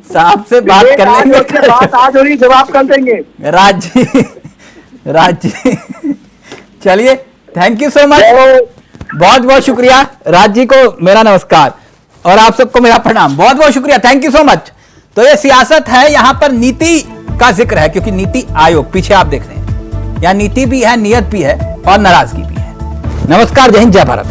साहब से बात कर लेंगे, बात आज हो रही, जवाब कल देंगे। राज जी चलिए, थैंक यू सो मच, बहुत बहुत शुक्रिया। राज जी को मेरा नमस्कार और आप सबको मेरा प्रणाम, बहुत बहुत शुक्रिया, थैंक यू सो मच। तो ये सियासत है, यहां पर नीति का जिक्र है, क्योंकि नीति आयोग पीछे आप देख रहे हैं, यहाँ नीति भी है, नियत भी है और नाराजगी भी है। नमस्कार, जय हिंद, जय भारत।